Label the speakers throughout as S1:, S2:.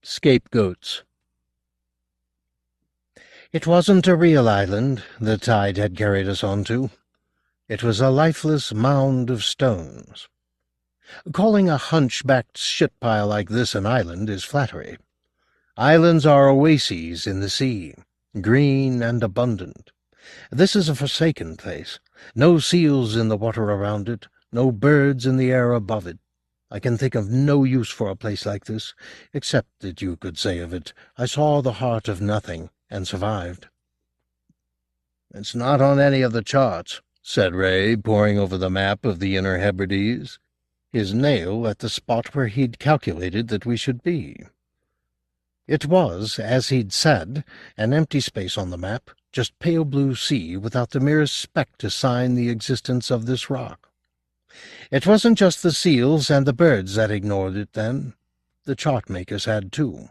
S1: Scapegoats. It wasn't a real island the tide had carried us onto. It was a lifeless mound of stones. Calling a hunchbacked shit-pile like this an island is flattery. Islands are oases in the sea, green and abundant. This is a forsaken place. No seals in the water around it, no birds in the air above it. I can think of no use for a place like this, except that you could say of it, I saw the heart of nothing and survived. "It's not on any of the charts," said Ray, poring over the map of the Inner Hebrides, his nail at the spot where he'd calculated that we should be. It was, as he'd said, an empty space on the map, just pale blue sea without the merest speck to sign the existence of this rock. It wasn't just the seals and the birds that ignored it then. The chart makers had too.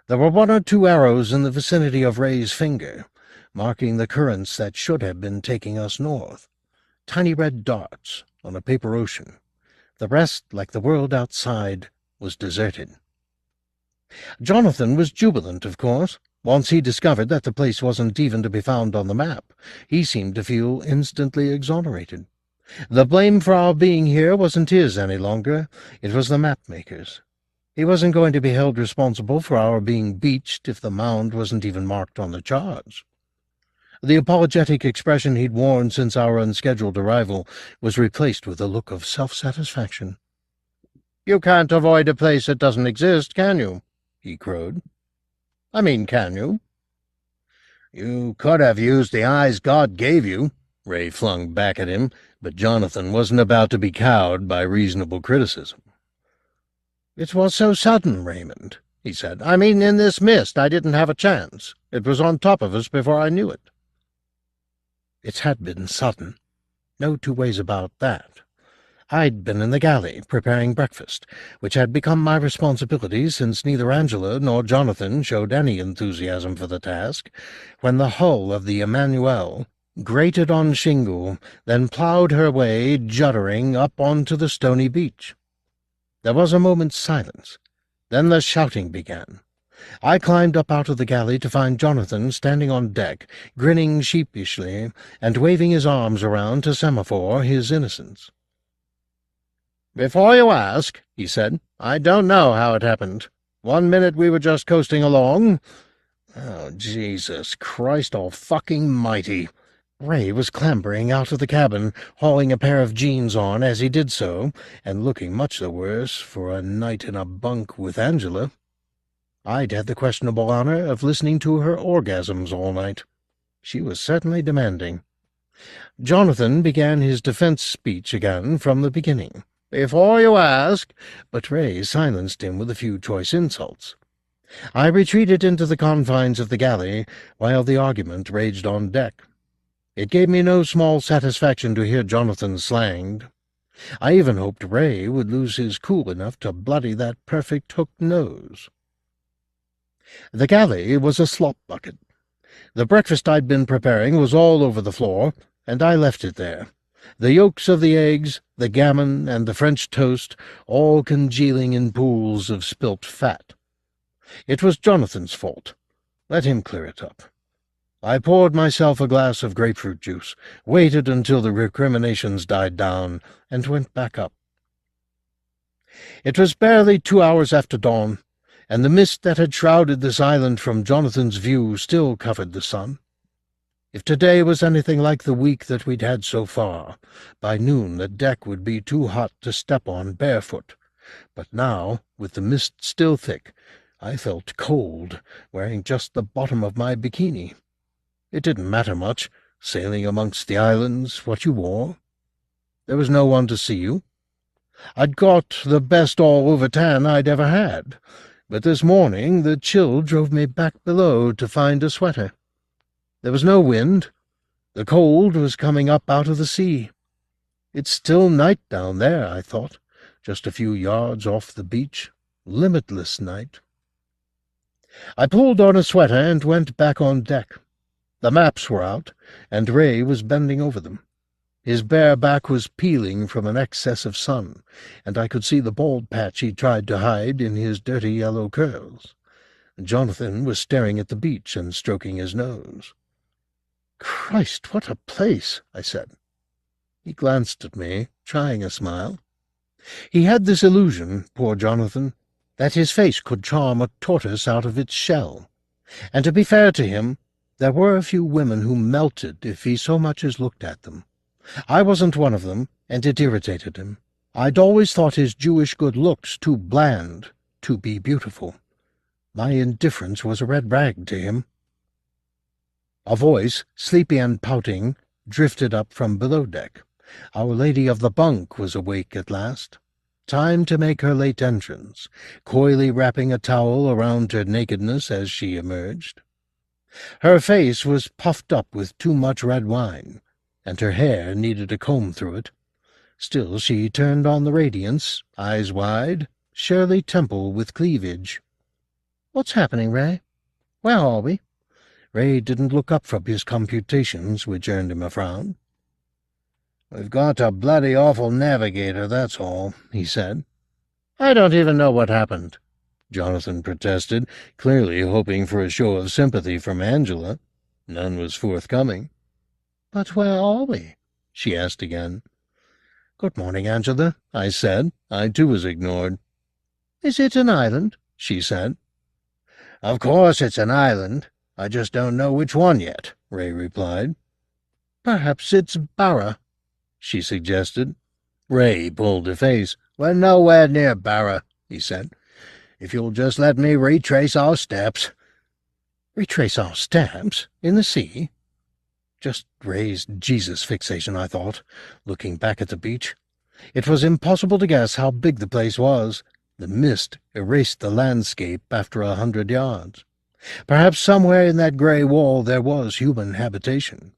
S1: There were 1 or 2 arrows in the vicinity of Ray's finger, marking the currents that should have been taking us north. Tiny red dots on a paper ocean. The rest, like the world outside, was deserted. Jonathan was jubilant, of course. Once he discovered that the place wasn't even to be found on the map, he seemed to feel instantly exonerated. The blame for our being here wasn't his any longer. It was the map-maker's. He wasn't going to be held responsible for our being beached if the mound wasn't even marked on the charts. The apologetic expression he'd worn since our unscheduled arrival was replaced with a look of self-satisfaction. "You can't avoid a place that doesn't exist, can you?" he crowed. "I mean, can you?" "You could have used the eyes God gave you," Ray flung back at him, but Jonathan wasn't about to be cowed by reasonable criticism. "It was so sudden, Raymond," he said. "I mean, in this mist, I didn't have a chance. It was on top of us before I knew it." It had been sudden. No two ways about that. I'd been in the galley, preparing breakfast, which had become my responsibility since neither Angela nor Jonathan showed any enthusiasm for the task, when the hull of the Emmanuel grated on shingle, then ploughed her way, juddering, up onto the stony beach. There was a moment's silence. Then the shouting began. I climbed up out of the galley to find Jonathan standing on deck, grinning sheepishly, and waving his arms around to semaphore his innocence. "Before you ask," he said, "I don't know how it happened. 1 minute we were just coasting along—" "Oh, Jesus Christ all-fucking-mighty!" Ray was clambering out of the cabin, hauling a pair of jeans on as he did so, and looking much the worse for a night in a bunk with Angela. I'd had the questionable honor of listening to her orgasms all night. She was certainly demanding. Jonathan began his defense speech again from the beginning. "Before you ask," but Ray silenced him with a few choice insults. I retreated into the confines of the galley while the argument raged on deck. It gave me no small satisfaction to hear Jonathan slanged. I even hoped Ray would lose his cool enough to bloody that perfect hooked nose. The galley was a slop bucket. The breakfast I'd been preparing was all over the floor, and I left it there. The yolks of the eggs, the gammon, and the French toast, all congealing in pools of spilt fat. It was Jonathan's fault. Let him clear it up. I poured myself a glass of grapefruit juice, waited until the recriminations died down, and went back up. It was barely 2 hours after dawn, and the mist that had shrouded this island from Jonathan's view still covered the sun. If today was anything like the week that we'd had so far, by noon the deck would be too hot to step on barefoot. But now, with the mist still thick, I felt cold, wearing just the bottom of my bikini. It didn't matter much, sailing amongst the islands, what you wore. There was no one to see you. I'd got the best all-over tan I'd ever had, but this morning the chill drove me back below to find a sweater. There was no wind. The cold was coming up out of the sea. It's still night down there, I thought, just a few yards off the beach. Limitless night. I pulled on a sweater and went back on deck. The maps were out, and Ray was bending over them. His bare back was peeling from an excess of sun, and I could see the bald patch he tried to hide in his dirty yellow curls. Jonathan was staring at the beach and stroking his nose. "Christ, what a place!" I said. He glanced at me, trying a smile. He had this illusion, poor Jonathan, that his face could charm a tortoise out of its shell. And to be fair to him, there were a few women who melted if he so much as looked at them. I wasn't one of them, and it irritated him. I'd always thought his Jewish good looks too bland to be beautiful. My indifference was a red rag to him. A voice, sleepy and pouting, drifted up from below deck. Our lady of the bunk was awake at last. Time to make her late entrance, coyly wrapping a towel around her nakedness as she emerged. Her face was puffed up with too much red wine, and her hair needed a comb through it. Still she turned on the radiance, eyes wide, Shirley Temple with cleavage. "What's happening, Ray? Where are we?" Ray didn't look up from his computations, which earned him a frown. "We've got a bloody awful navigator, that's all," he said. "I don't even know what happened," Jonathan protested, clearly hoping for a show of sympathy from Angela. None was forthcoming. "But where are we?" she asked again. "Good morning, Angela," I said. I, too, was ignored. "Is it an island?" she said. "Of course it's an island. I just don't know which one yet," Ray replied. "Perhaps it's Barra," she suggested. Ray pulled a face. "We're nowhere near Barra," he said. "If you'll just let me retrace our steps." "Retrace our steps? In the sea?" Just Ray's Jesus fixation, I thought, looking back at the beach. It was impossible to guess how big the place was. The mist erased the landscape after 100 yards. Perhaps somewhere in that grey wall there was human habitation.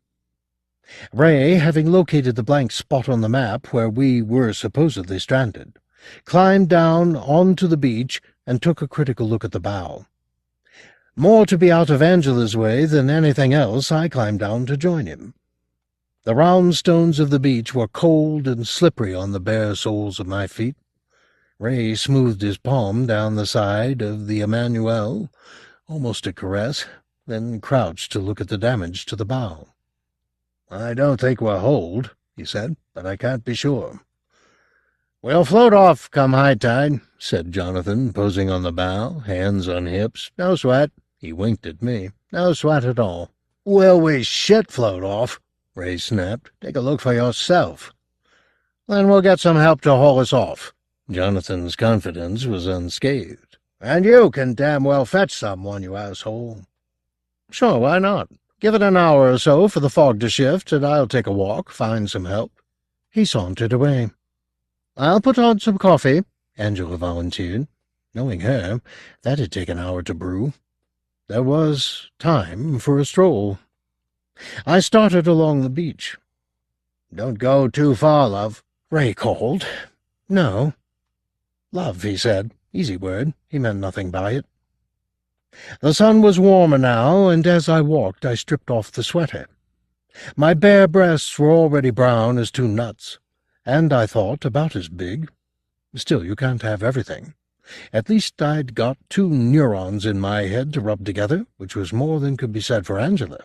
S1: Ray, having located the blank spot on the map where we were supposedly stranded, climbed down onto the beach and took a critical look at the bow. More to be out of Angela's way than anything else, I climbed down to join him. The round stones of the beach were cold and slippery on the bare soles of my feet. Ray smoothed his palm down the side of the Emmanuel, almost a caress, then crouched to look at the damage to the bow. "I don't think we're holed," he said, "but I can't be sure." "We'll float off come high tide," said Jonathan, posing on the bow, hands on hips. "No sweat." He winked at me. "No sweat at all." "Will we shit float off?" Ray snapped. "Take a look for yourself." "Then we'll get some help to haul us off." Jonathan's confidence was unscathed. "And you can damn well fetch someone, you asshole." "Sure, why not? Give it an hour or so for the fog to shift, and I'll take a walk, find some help." He sauntered away. "I'll put on some coffee," Angela volunteered. Knowing her, that'd take an hour to brew. There was time for a stroll. I started along the beach. "Don't go too far, love," Ray called. "No." "Love," he said. Easy word. He meant nothing by it. The sun was warmer now, and as I walked I stripped off the sweater. My bare breasts were already brown as two nuts, and, I thought, about as big. Still, you can't have everything. At least I'd got 2 neurons in my head to rub together, which was more than could be said for Angela.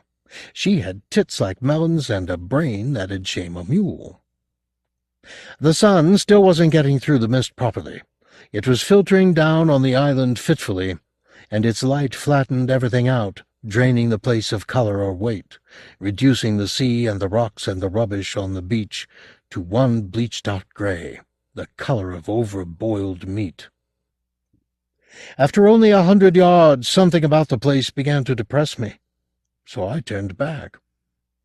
S1: She had tits like melons and a brain that'd shame a mule. The sun still wasn't getting through the mist properly. It was filtering down on the island fitfully, and its light flattened everything out, draining the place of color or weight, reducing the sea and the rocks and the rubbish on the beach to one bleached-out gray, the color of over-boiled meat. After only 100 yards, something about the place began to depress me, so I turned back.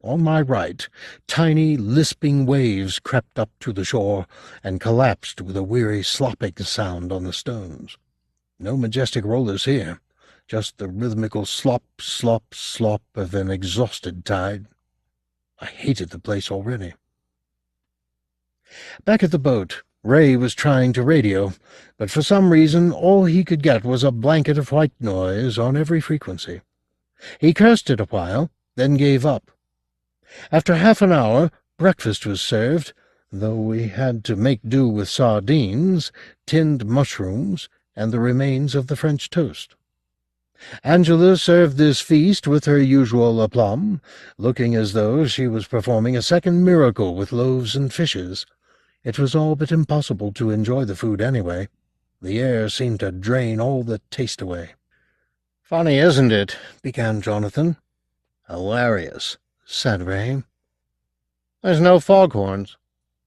S1: On my right, tiny, lisping waves crept up to the shore and collapsed with a weary slopping sound on the stones. No majestic rollers here, just the rhythmical slop, slop, slop of an exhausted tide. I hated the place already. Back at the boat, Ray was trying to radio, but for some reason all he could get was a blanket of white noise on every frequency. He cursed it a while, then gave up. After half an hour, Breakfast was served, though we had to make do with sardines, tinned mushrooms, and the remains of the French toast. Angela served this feast with her usual aplomb, looking as though she was performing a second miracle with loaves and fishes. It was all but impossible to enjoy the food anyway. The air seemed to drain all the taste away. "Funny, isn't it?" began Jonathan. "Hilarious," said Ray. "There's no foghorns.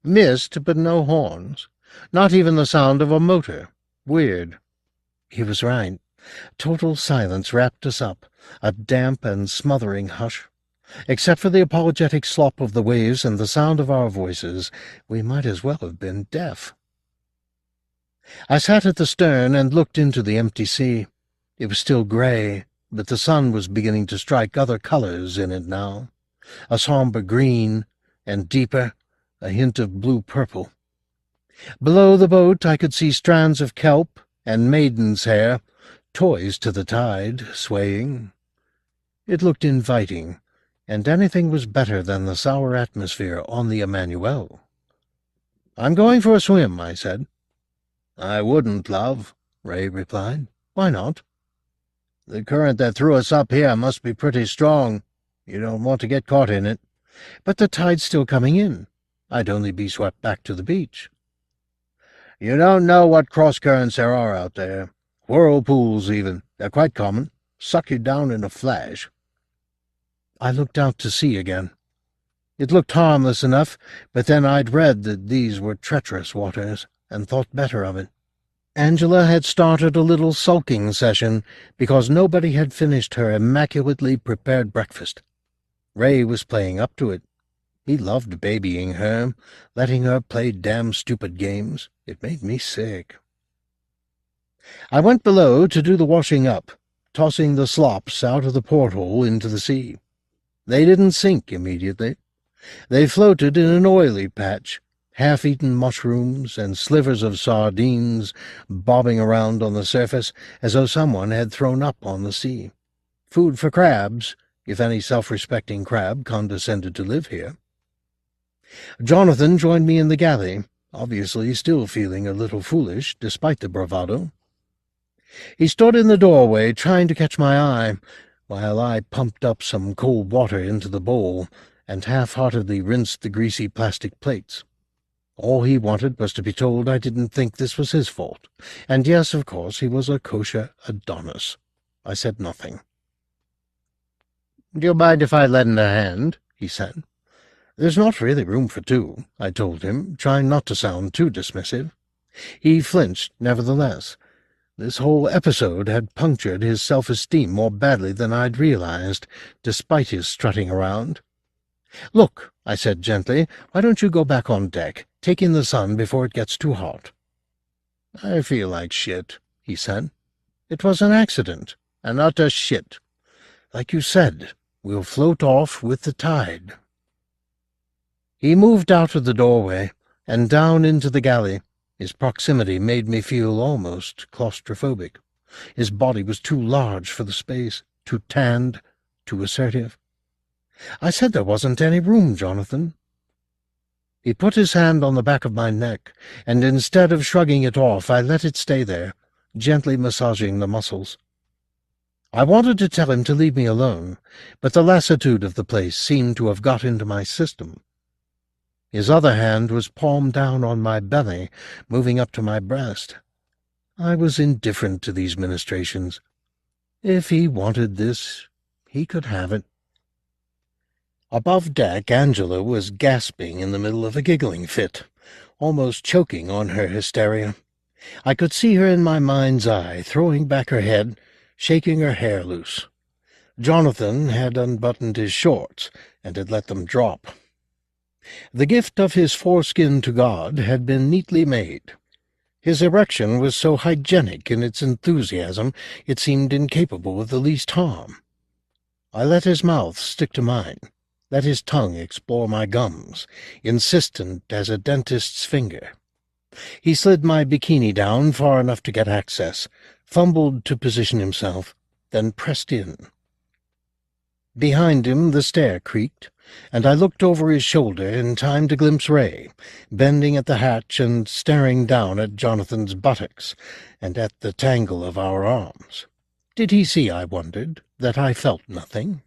S1: Mist, but no horns. Not even the sound of a motor. Weird." He was right. Total silence wrapped us up, a damp and smothering hush. Except for the apologetic slop of the waves and the sound of our voices, we might as well have been deaf. I sat at the stern and looked into the empty sea. It was still grey, but the sun was beginning to strike other colours in it now, a sombre green, and deeper, a hint of blue-purple. Below the boat I could see strands of kelp and maiden's hair, toys to the tide, swaying. It looked inviting, and anything was better than the sour atmosphere on the Emmanuel. "I'm going for a swim," I said. "I wouldn't, love," Ray replied. "Why not?" "The current that threw us up here must be pretty strong. You don't want to get caught in it." "But the tide's still coming in. I'd only be swept back to the beach." "You don't know what cross-currents there are out there. Whirlpools, even. They're quite common. Suck you down in a flash." I looked out to sea again. It looked harmless enough, but then I'd read that these were treacherous waters, and thought better of it. Angela had started a little sulking session because nobody had finished her immaculately prepared breakfast. Ray was playing up to it. He loved babying her, letting her play damn stupid games. It made me sick. I went below to do the washing up, tossing the slops out of the porthole into the sea. They didn't sink immediately. They floated in an oily patch, half-eaten mushrooms and slivers of sardines bobbing around on the surface as though someone had thrown up on the sea. Food for crabs, if any self-respecting crab condescended to live here. Jonathan joined me in the galley, obviously still feeling a little foolish despite the bravado. He stood in the doorway trying to catch my eye, while I pumped up some cold water into the bowl and half-heartedly rinsed the greasy plastic plates. All he wanted was to be told I didn't think this was his fault, and yes, of course, he was a kosher Adonis. I said nothing. "Do you mind if I lend a hand?" he said. "There's not really room for two," I told him, trying not to sound too dismissive. He flinched, nevertheless. This whole episode had punctured his self-esteem more badly than I'd realized, despite his strutting around. "Look," I said gently, "why don't you go back on deck, take in the sun before it gets too hot?" "I feel like shit," he said. "It was an accident, an utter shit. Like you said, we'll float off with the tide." He moved out of the doorway and down into the galley. His proximity made me feel almost claustrophobic. His body was too large for the space, too tanned, too assertive. I said there wasn't any room, Jonathan. He put his hand on the back of my neck, and instead of shrugging it off, I let it stay there, gently massaging the muscles. I wanted to tell him to leave me alone, but the lassitude of the place seemed to have got into my system. His other hand was palmed down on my belly, moving up to my breast. I was indifferent to these ministrations. If he wanted this, he could have it. Above deck, Angela was gasping in the middle of a giggling fit, almost choking on her hysteria. I could see her in my mind's eye, throwing back her head, shaking her hair loose. Jonathan had unbuttoned his shorts and had let them drop. The gift of his foreskin to God had been neatly made. His erection was so hygienic in its enthusiasm it seemed incapable of the least harm. I let his mouth stick to mine, let his tongue explore my gums, insistent as a dentist's finger. He slid my bikini down far enough to get access, fumbled to position himself, then pressed in. Behind him the stair creaked, and I looked over his shoulder in time to glimpse Ray, bending at the hatch and staring down at Jonathan's buttocks and at the tangle of our arms. Did he see, I wondered, that I felt nothing?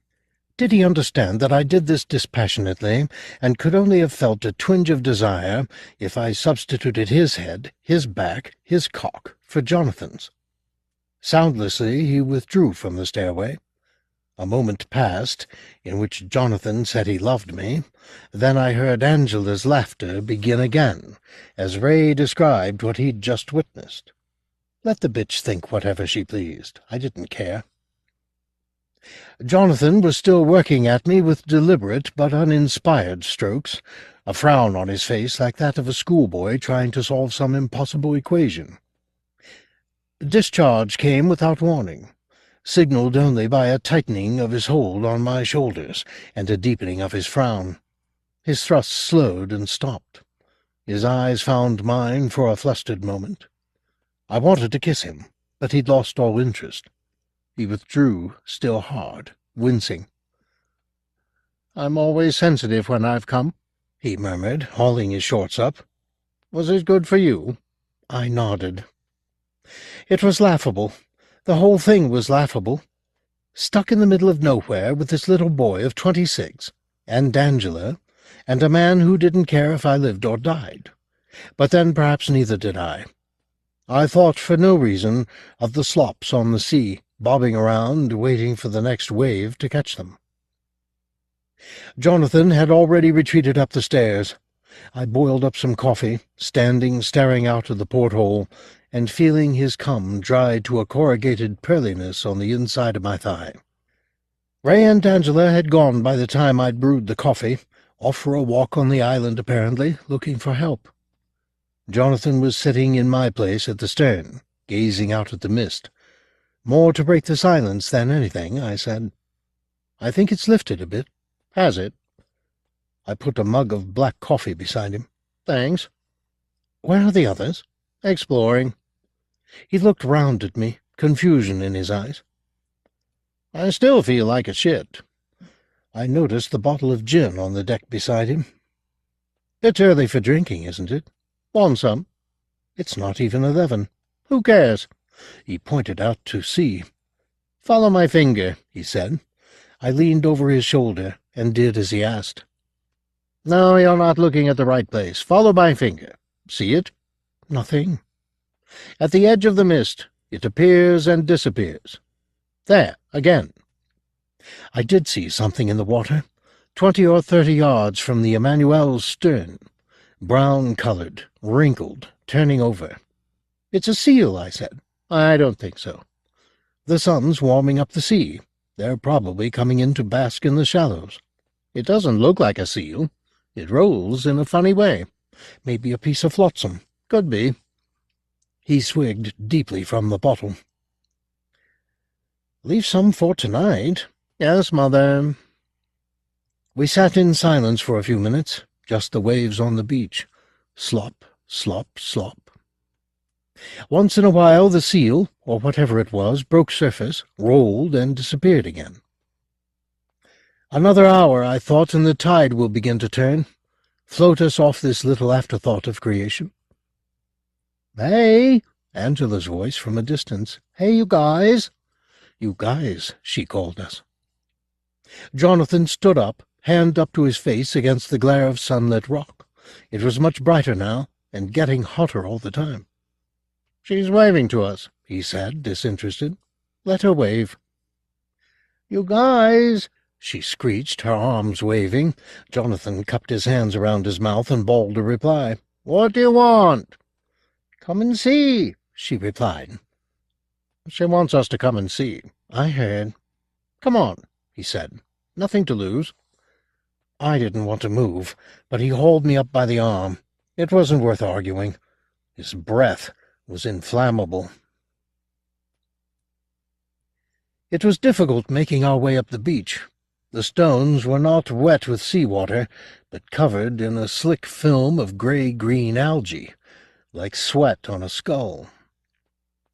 S1: Did he understand that I did this dispassionately, and could only have felt a twinge of desire if I substituted his head, his back, his cock for Jonathan's? Soundlessly he withdrew from the stairway. A moment passed, in which Jonathan said he loved me. Then I heard Angela's laughter begin again, as Ray described what he'd just witnessed. Let the bitch think whatever she pleased. I didn't care. Jonathan was still working at me with deliberate but uninspired strokes, a frown on his face like that of a schoolboy trying to solve some impossible equation. Discharge came without warning, signaled only by a tightening of his hold on my shoulders and a deepening of his frown. His thrusts slowed and stopped. His eyes found mine for a flustered moment. I wanted to kiss him, but he'd lost all interest. He withdrew, still hard, wincing. "I'm always sensitive when I've come," he murmured, hauling his shorts up. "Was it good for you?" I nodded. It was laughable. The whole thing was laughable. Stuck in the middle of nowhere with this little boy of 26, and Angela, and a man who didn't care if I lived or died. But then perhaps neither did I. I thought, for no reason, of the slops on the sea, bobbing around, waiting for the next wave to catch them. Jonathan had already retreated up the stairs. I boiled up some coffee, standing staring out of the porthole, and feeling his cum dry to a corrugated pearliness on the inside of my thigh. Ray and Angela had gone by the time I'd brewed the coffee, off for a walk on the island apparently, looking for help. Jonathan was sitting in my place at the stern, gazing out at the mist. "More to break the silence than anything," I said. "I think it's lifted a bit." "Has it?" I put a mug of black coffee beside him. "Thanks." "Where are the others?" "Exploring." He looked round at me, confusion in his eyes. "I still feel like a shit." I noticed the bottle of gin on the deck beside him. "It's early for drinking, isn't it?" "Want some?" "It's not even 11. "Who cares?" He pointed out to sea. "Follow my finger," he said. I leaned over his shoulder and did as he asked. "No, you're not looking at the right place. Follow my finger. See it?" "Nothing." "At the edge of the mist. It appears and disappears. There, again." I did see something in the water, 20 or 30 yards from the Emmanuel's stern, brown-colored, wrinkled, turning over. "It's a seal," I said. "I don't think so. The sun's warming up the sea. They're probably coming in to bask in the shallows. It doesn't look like a seal. It rolls in a funny way. Maybe a piece of flotsam. Could be." He swigged deeply from the bottle. "Leave some for tonight." "Yes, Mother." We sat in silence for a few minutes, just the waves on the beach. Slop, slop, slop. Once in a while the seal, or whatever it was, broke surface, rolled, and disappeared again. Another hour, I thought, and the tide will begin to turn, float us off this little afterthought of creation. "Hey!" Angela's voice from a distance. "Hey, you guys!" "You guys," she called us. Jonathan stood up, hand up to his face against the glare of sunlit rock. It was much brighter now, and getting hotter all the time. "She's waving to us," he said, disinterested. "Let her wave." "You guys!" she screeched, her arms waving. Jonathan cupped his hands around his mouth and bawled a reply. "What do you want?" "Come and see," she replied. "She wants us to come and see." I heard. "Come on," he said. "Nothing to lose." I didn't want to move, but he hauled me up by the arm. It wasn't worth arguing. His breath was inflammable. It was difficult making our way up the beach. The stones were not wet with seawater, but covered in a slick film of gray-green algae, like sweat on a skull.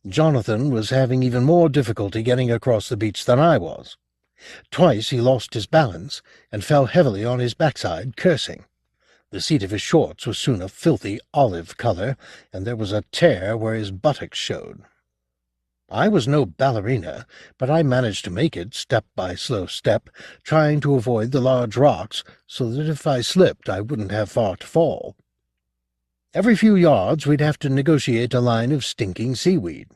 S1: Jonathan was having even more difficulty getting across the beach than I was. Twice he lost his balance and fell heavily on his backside, cursing. The seat of his shorts was soon a filthy olive color, and there was a tear where his buttocks showed. I was no ballerina, but I managed to make it step by slow step, trying to avoid the large rocks so that if I slipped I wouldn't have far to fall. Every few yards we'd have to negotiate a line of stinking seaweed.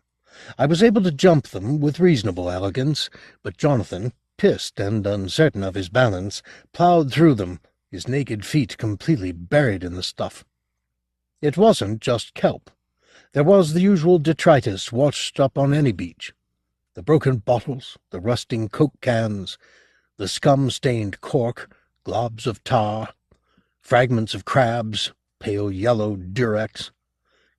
S1: I was able to jump them with reasonable elegance, but Jonathan, pissed and uncertain of his balance, plowed through them, his naked feet completely buried in the stuff. It wasn't just kelp. There was the usual detritus washed up on any beach. The broken bottles, the rusting Coke cans, the scum-stained cork, globs of tar, fragments of crabs, pale yellow durex,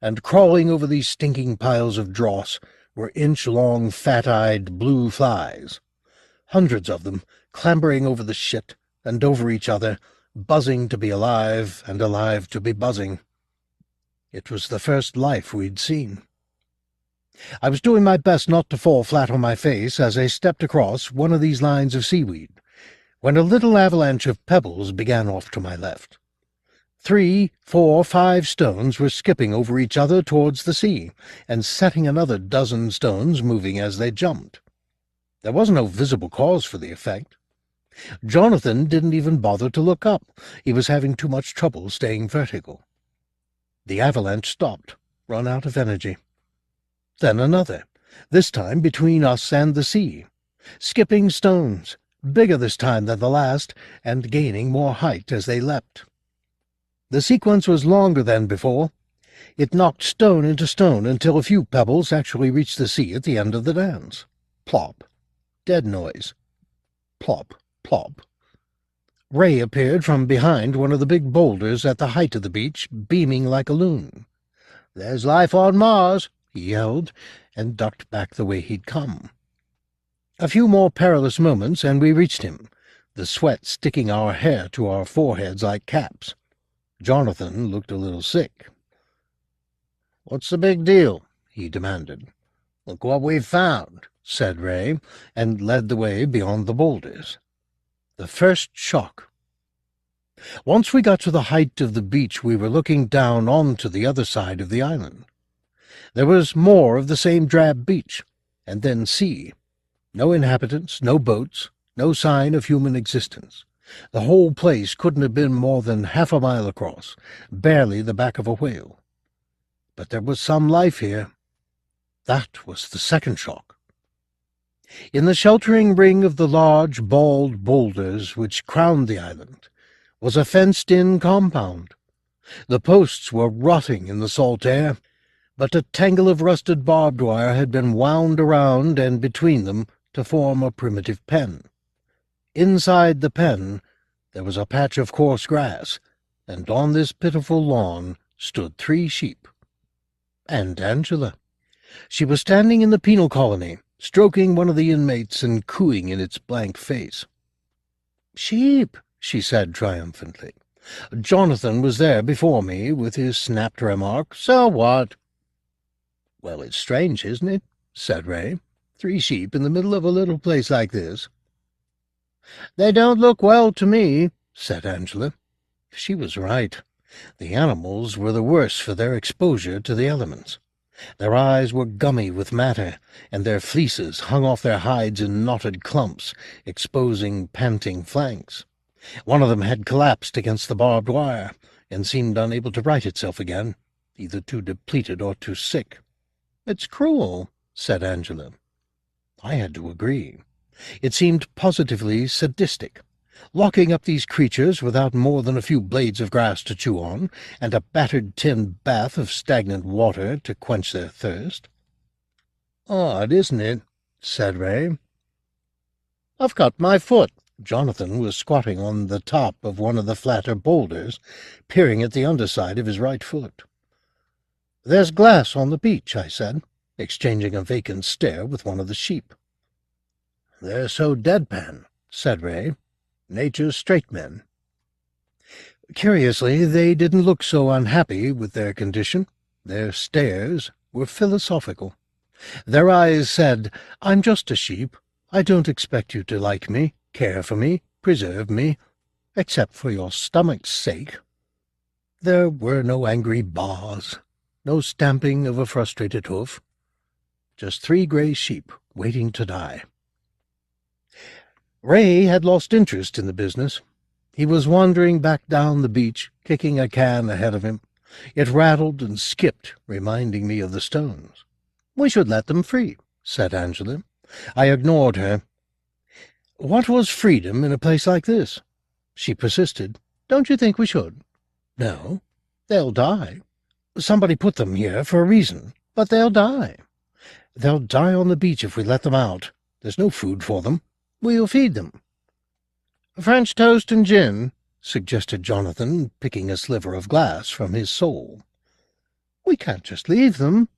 S1: and crawling over these stinking piles of dross were inch-long, fat-eyed blue flies. Hundreds of them, clambering over the shit and over each other, buzzing to be alive and alive to be buzzing. It was the first life we'd seen. I was doing my best not to fall flat on my face as I stepped across one of these lines of seaweed, when a little avalanche of pebbles began off to my left. 3, 4, 5 stones were skipping over each other towards the sea, and setting another dozen stones moving as they jumped. There was no visible cause for the effect. Jonathan didn't even bother to look up. He was having too much trouble staying vertical. The avalanche stopped, run out of energy. Then another, this time between us and the sea. Skipping stones, bigger this time than the last, and gaining more height as they leapt. The sequence was longer than before. It knocked stone into stone until a few pebbles actually reached the sea at the end of the dance. Plop. Dead noise. Plop, plop. Ray appeared from behind one of the big boulders at the height of the beach, beaming like a loon. "There's life on Mars," he yelled, and ducked back the way he'd come. A few more perilous moments, and we reached him, the sweat sticking our hair to our foreheads like caps. Jonathan looked a little sick. "What's the big deal?" he demanded. "Look what we've found," said Ray, and led the way beyond the boulders. The first shock. Once we got to the height of the beach, we were looking down onto the other side of the island. There was more of the same drab beach, and then sea. No inhabitants, no boats, no sign of human existence. The whole place couldn't have been more than half a mile across, barely the back of a whale. But there was some life here. That was the second shock. In the sheltering ring of the large, bald boulders which crowned the island was a fenced-in compound. The posts were rotting in the salt air, but a tangle of rusted barbed wire had been wound around and between them to form a primitive pen. Inside the pen there was a patch of coarse grass, and on this pitiful lawn stood 3 sheep. And Angela. She was standing in the penal colony, stroking one of the inmates and cooing in its blank face. "Sheep," she said triumphantly. Jonathan was there before me, with his snapped remark, "So what?" "Well, it's strange, isn't it?" said Ray. 3 sheep in the middle of a little place like this." "They don't look well to me," said Angela. She was right. The animals were the worse for their exposure to the elements. Their eyes were gummy with matter, and their fleeces hung off their hides in knotted clumps, exposing panting flanks. One of them had collapsed against the barbed wire, and seemed unable to right itself again, either too depleted or too sick. "It's cruel," said Angela. I had to agree. It seemed positively sadistic. Locking up these creatures without more than a few blades of grass to chew on, and a battered tin bath of stagnant water to quench their thirst. "Odd, isn't it?" said Ray. "I've cut my foot." Jonathan was squatting on the top of one of the flatter boulders, peering at the underside of his right foot. "There's glass on the beach," I said, exchanging a vacant stare with one of the sheep. "They're so deadpan," said Ray. "Nature's straight men." Curiously, they didn't look so unhappy with their condition. Their stares were philosophical. Their eyes said, "I'm just a sheep. I don't expect you to like me, care for me, preserve me, except for your stomach's sake. There were no angry baas, no stamping of a frustrated hoof, just 3 gray sheep waiting to die. Ray had lost interest in the business. He was wandering back down the beach, kicking a can ahead of him. It rattled and skipped, reminding me of the stones. "We should let them free," said Angela. I ignored her. What was freedom in a place like this? She persisted. "Don't you think we should?" "No. They'll die. Somebody put them here for a reason, but they'll die. They'll die on the beach if we let them out. There's no food for them. We'll feed them." "French toast and gin," suggested Jonathan, picking a sliver of glass from his sole. "We can't just leave them."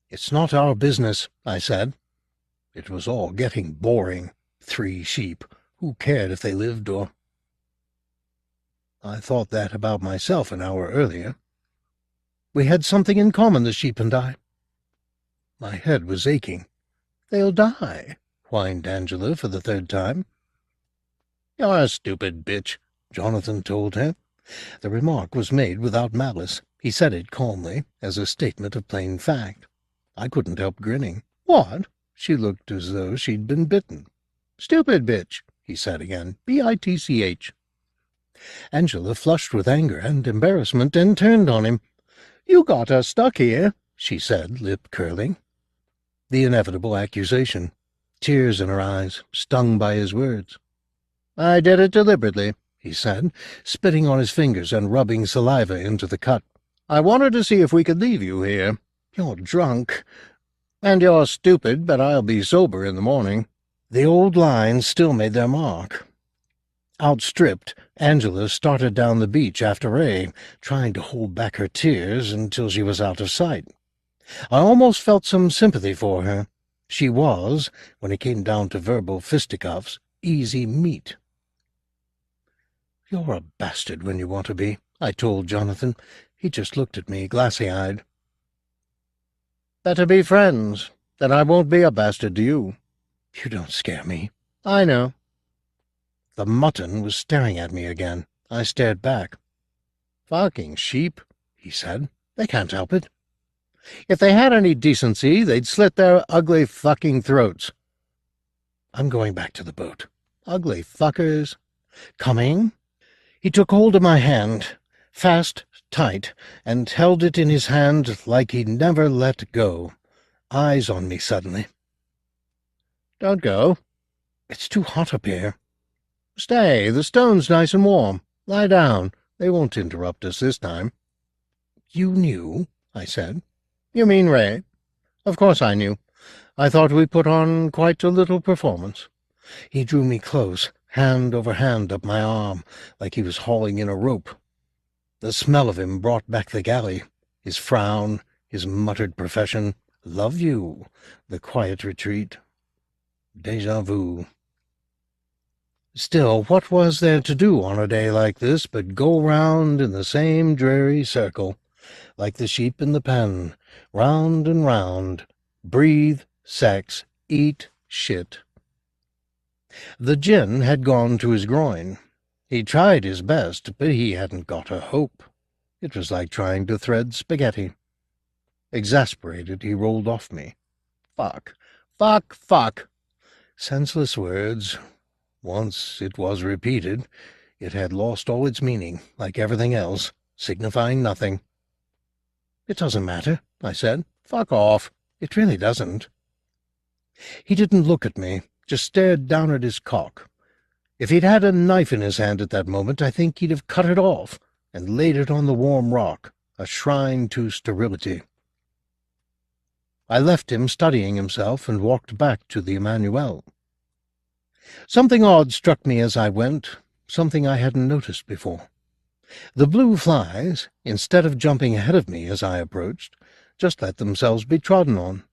S1: "It's not our business," I said. It was all getting boring. 3 sheep. Who cared if they lived or... I thought that about myself an hour earlier. We had something in common, the sheep and I. My head was aching. "They'll die," whined Angela for the 3rd time. "You're a stupid bitch," Jonathan told her. The remark was made without malice. He said it calmly, as a statement of plain fact. I couldn't help grinning. "What?" She looked as though she'd been bitten. "Stupid bitch," he said again. B-I-T-C-H. Angela flushed with anger and embarrassment and turned on him. "You got us stuck here," she said, lip curling. The inevitable accusation. Tears in her eyes, stung by his words. "I did it deliberately," he said, spitting on his fingers and rubbing saliva into the cut. "I wanted to see if we could leave you here. You're drunk. And you're stupid, but I'll be sober in the morning." The old lines still made their mark. Outstripped, Angela started down the beach after Ray, trying to hold back her tears until she was out of sight. I almost felt some sympathy for her. She was, when it came down to verbal fisticuffs, easy meat. "You're a bastard when you want to be," I told Jonathan. He just looked at me, glassy-eyed. "Better be friends. Then I won't be a bastard to you." "You don't scare me." "I know." The mutton was staring at me again. I stared back. "Fucking sheep," he said. "They can't help it. If they had any decency, they'd slit their ugly fucking throats." "I'm going back to the boat." "Ugly fuckers." "Coming?" He took hold of my hand, fast, tight, and held it in his hand like he'd never let go, eyes on me suddenly. "Don't go." "It's too hot up here." "Stay. The stone's nice and warm. Lie down. They won't interrupt us this time." "You knew?" I said. "You mean Ray?" "Of course I knew. I thought we put on quite a little performance." He drew me close, hand over hand up my arm, like he was hauling in a rope. The smell of him brought back the galley, his frown, his muttered profession, "Love you," the quiet retreat. Déjà vu. Still, what was there to do on a day like this but go round in the same dreary circle, like the sheep in the pen, round and round, breathe, sex, eat, shit. The gin had gone to his groin. He tried his best, but he hadn't got a hope. It was like trying to thread spaghetti. Exasperated, he rolled off me. Fuck, fuck, fuck. Senseless words. Once it was repeated, it had lost all its meaning, like everything else, signifying nothing. "It doesn't matter," I said. "Fuck off. It really doesn't." He didn't look at me, just stared down at his cock. If he'd had a knife in his hand at that moment, I think he'd have cut it off and laid it on the warm rock, a shrine to sterility. I left him studying himself and walked back to the Emmanuel. Something odd struck me as I went, something I hadn't noticed before. The blue flies, instead of jumping ahead of me as I approached, just let themselves be trodden on.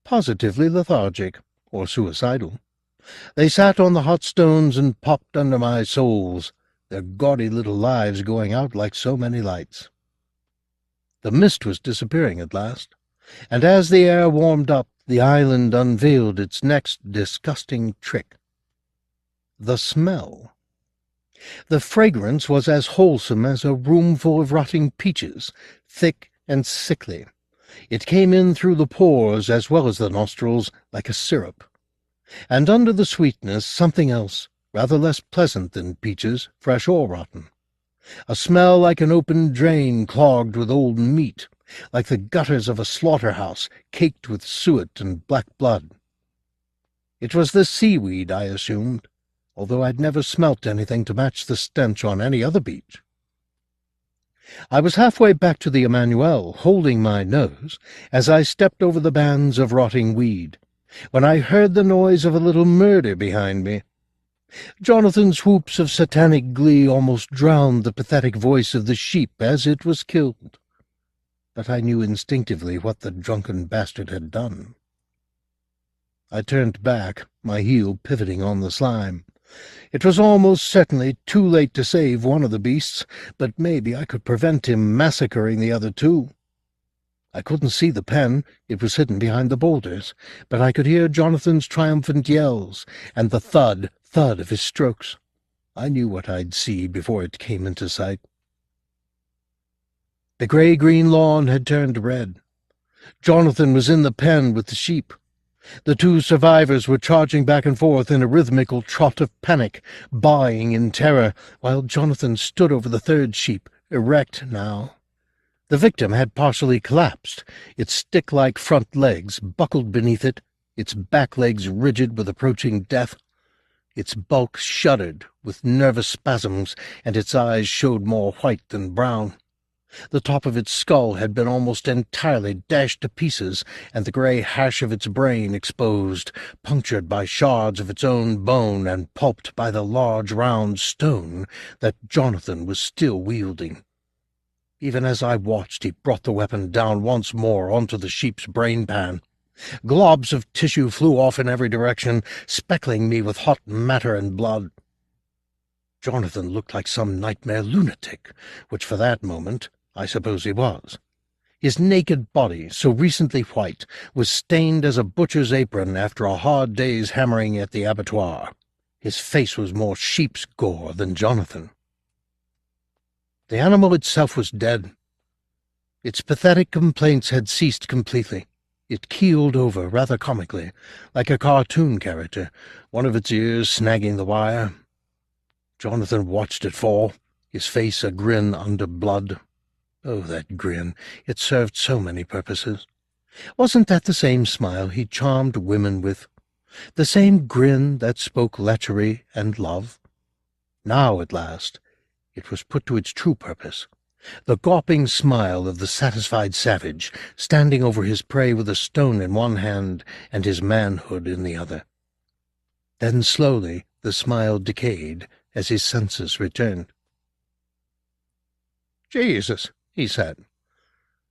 S1: Positively lethargic, or suicidal. They sat on the hot stones and popped under my soles, their gaudy little lives going out like so many lights. The mist was disappearing at last, and as the air warmed up, the island unveiled its next disgusting trick. The smell. The fragrance was as wholesome as a room full of rotting peaches, thick and sickly. It came in through the pores as well as the nostrils like a syrup. And under the sweetness something else, rather less pleasant than peaches, fresh or rotten. A smell like an open drain clogged with old meat, like the gutters of a slaughterhouse caked with suet and black blood. It was the seaweed, I assumed, although I'd never smelt anything to match the stench on any other beach. I was halfway back to the Emmanuel, holding my nose, as I stepped over the bands of rotting weed, when I heard the noise of a little murder behind me. Jonathan's whoops of satanic glee almost drowned the pathetic voice of the sheep as it was killed. But I knew instinctively what the drunken bastard had done. I turned back, my heel pivoting on the slime. It was almost certainly too late to save one of the beasts, but maybe I could prevent him massacring the other two. I couldn't see the pen, it was hidden behind the boulders, but I could hear Jonathan's triumphant yells and the thud of his strokes. I knew what I'd see before it came into sight. The grey-green lawn had turned red. Jonathan was in the pen with the sheep. The two survivors were charging back and forth in a rhythmical trot of panic, baaing in terror, while Jonathan stood over the third sheep, erect now. The victim had partially collapsed, its stick-like front legs buckled beneath it, its back legs rigid with approaching death. Its bulk shuddered with nervous spasms, and its eyes showed more white than brown. The top of its skull had been almost entirely dashed to pieces, and the grey hash of its brain exposed, punctured by shards of its own bone and pulped by the large round stone that Jonathan was still wielding. Even as I watched, he brought the weapon down once more onto the sheep's brain-pan. Globs of tissue flew off in every direction, speckling me with hot matter and blood. Jonathan looked like some nightmare lunatic, which for that moment I suppose he was. His naked body, so recently white, was stained as a butcher's apron after a hard day's hammering at the abattoir. His face was more sheep's gore than Jonathan. The animal itself was dead. Its pathetic complaints had ceased completely. It keeled over rather comically, like a cartoon character, one of its ears snagging the wire. Jonathan watched it fall, his face a grin under blood. Oh, that grin! It served so many purposes. Wasn't that the same smile he charmed women with? The same grin that spoke lechery and love? Now, at last, it was put to its true purpose. The gawping smile of the satisfied savage, standing over his prey with a stone in one hand and his manhood in the other. Then slowly the smile decayed as his senses returned. "Jesus," he said,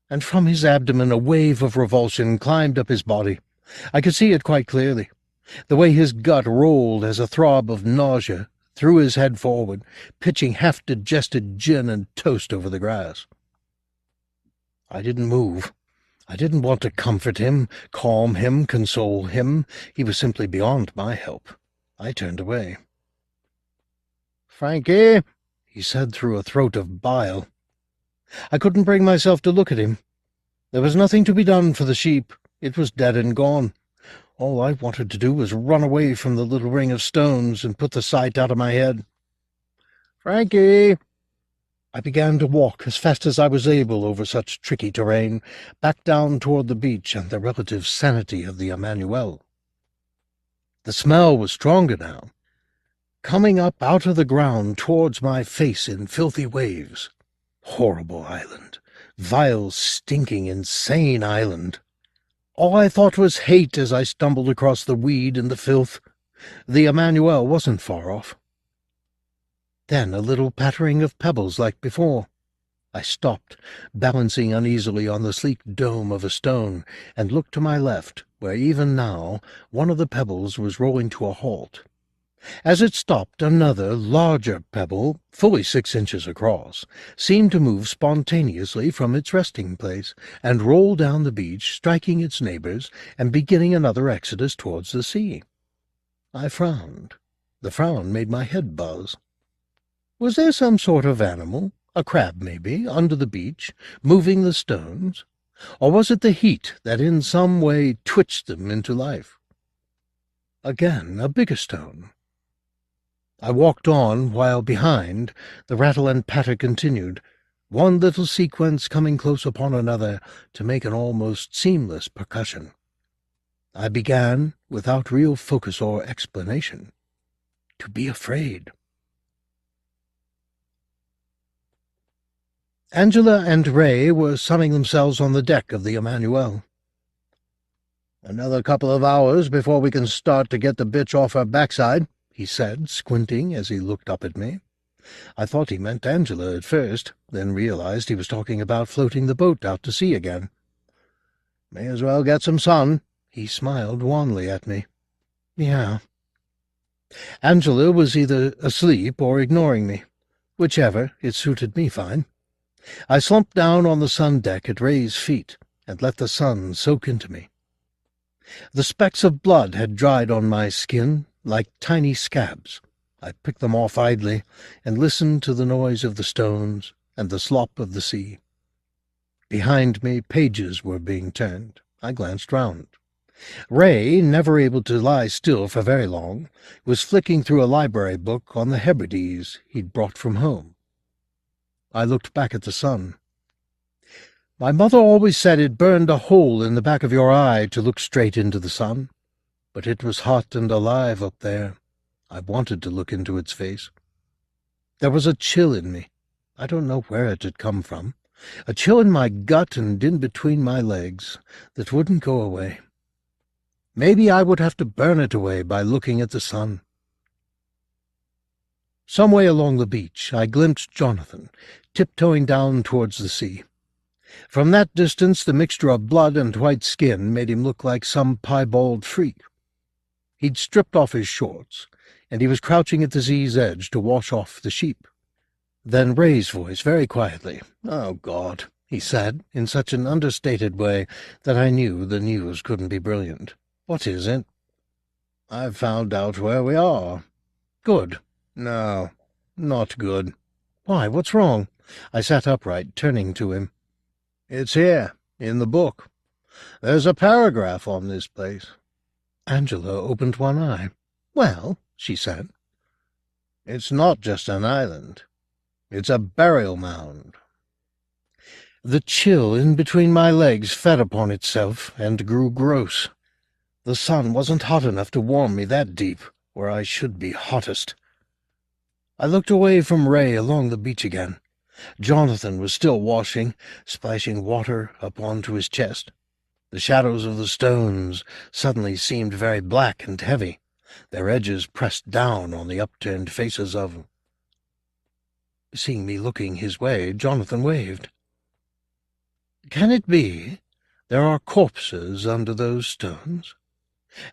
S1: and from his abdomen a wave of revulsion climbed up his body. I could see it quite clearly, the way his gut rolled as a throb of nausea threw his head forward, pitching half-digested gin and toast over the grass. I didn't move. I didn't want to comfort him, calm him, console him. He was simply beyond my help. I turned away. "Frankie," he said through a throat of bile. I couldn't bring myself to look at him. There was nothing to be done for the sheep. It was dead and gone. All I wanted to do was run away from the little ring of stones and put the sight out of my head. "Frankie!" I began to walk as fast as I was able over such tricky terrain, back down toward the beach and the relative sanity of the Emmanuel. The smell was stronger now, coming up out of the ground towards my face in filthy waves. Horrible island. Vile, stinking, insane island. All I thought was hate as I stumbled across the weed and the filth. The Emmanuel wasn't far off. Then a little pattering of pebbles like before. I stopped, balancing uneasily on the sleek dome of a stone, and looked to my left, where even now one of the pebbles was rolling to a halt. As it stopped, another, larger pebble, fully 6 inches across, seemed to move spontaneously from its resting place and roll down the beach, striking its neighbors and beginning another exodus towards the sea. I frowned. The frown made my head buzz. Was there some sort of animal, a crab maybe, under the beach, moving the stones? Or was it the heat that in some way twitched them into life? Again, a bigger stone. I walked on, while behind, the rattle and patter continued, one little sequence coming close upon another to make an almost seamless percussion. I began, without real focus or explanation, to be afraid. Angela and Ray were sunning themselves on the deck of the Emmanuel. "Another couple of hours before we can start to get the bitch off her backside," he said, squinting as he looked up at me. I thought he meant Angela at first, then realized he was talking about floating the boat out to sea again. "May as well get some sun." He smiled wanly at me. "Yeah." Angela was either asleep or ignoring me. Whichever, it suited me fine. I slumped down on the sun deck at Ray's feet and let the sun soak into me. The specks of blood had dried on my skin like tiny scabs. I picked them off idly and listened to the noise of the stones and the slop of the sea. Behind me, pages were being turned. I glanced round. Ray, never able to lie still for very long, was flicking through a library book on the Hebrides he'd brought from home. I looked back at the sun. "My mother always said it burned a hole in the back of your eye to look straight into the sun, but it was hot and alive up there. I wanted to look into its face. There was a chill in me. I don't know where it had come from. A chill in my gut and in between my legs that wouldn't go away. Maybe I would have to burn it away by looking at the sun." Some way along the beach I glimpsed Jonathan, tiptoeing down towards the sea. From that distance the mixture of blood and white skin made him look like some piebald freak. He'd stripped off his shorts, and he was crouching at the sea's edge to wash off the sheep. Then Ray's voice, very quietly, "Oh, God," he said, in such an understated way that I knew the news couldn't be brilliant. "What is it?" "I've found out where we are." "Good." "No, not good." "Why, what's wrong?" I sat upright, turning to him. "It's here, in the book. There's a paragraph on this place." Angela opened one eye. "Well," she said. "It's not just an island. It's a burial mound." The chill in between my legs fed upon itself and grew gross. The sun wasn't hot enough to warm me that deep, where I should be hottest. I looked away from Ray along the beach again. Jonathan was still washing, splashing water up onto his chest. The shadows of the stones suddenly seemed very black and heavy, their edges pressed down on the upturned faces of... Seeing me looking his way, Jonathan waved. "Can it be there are corpses under those stones?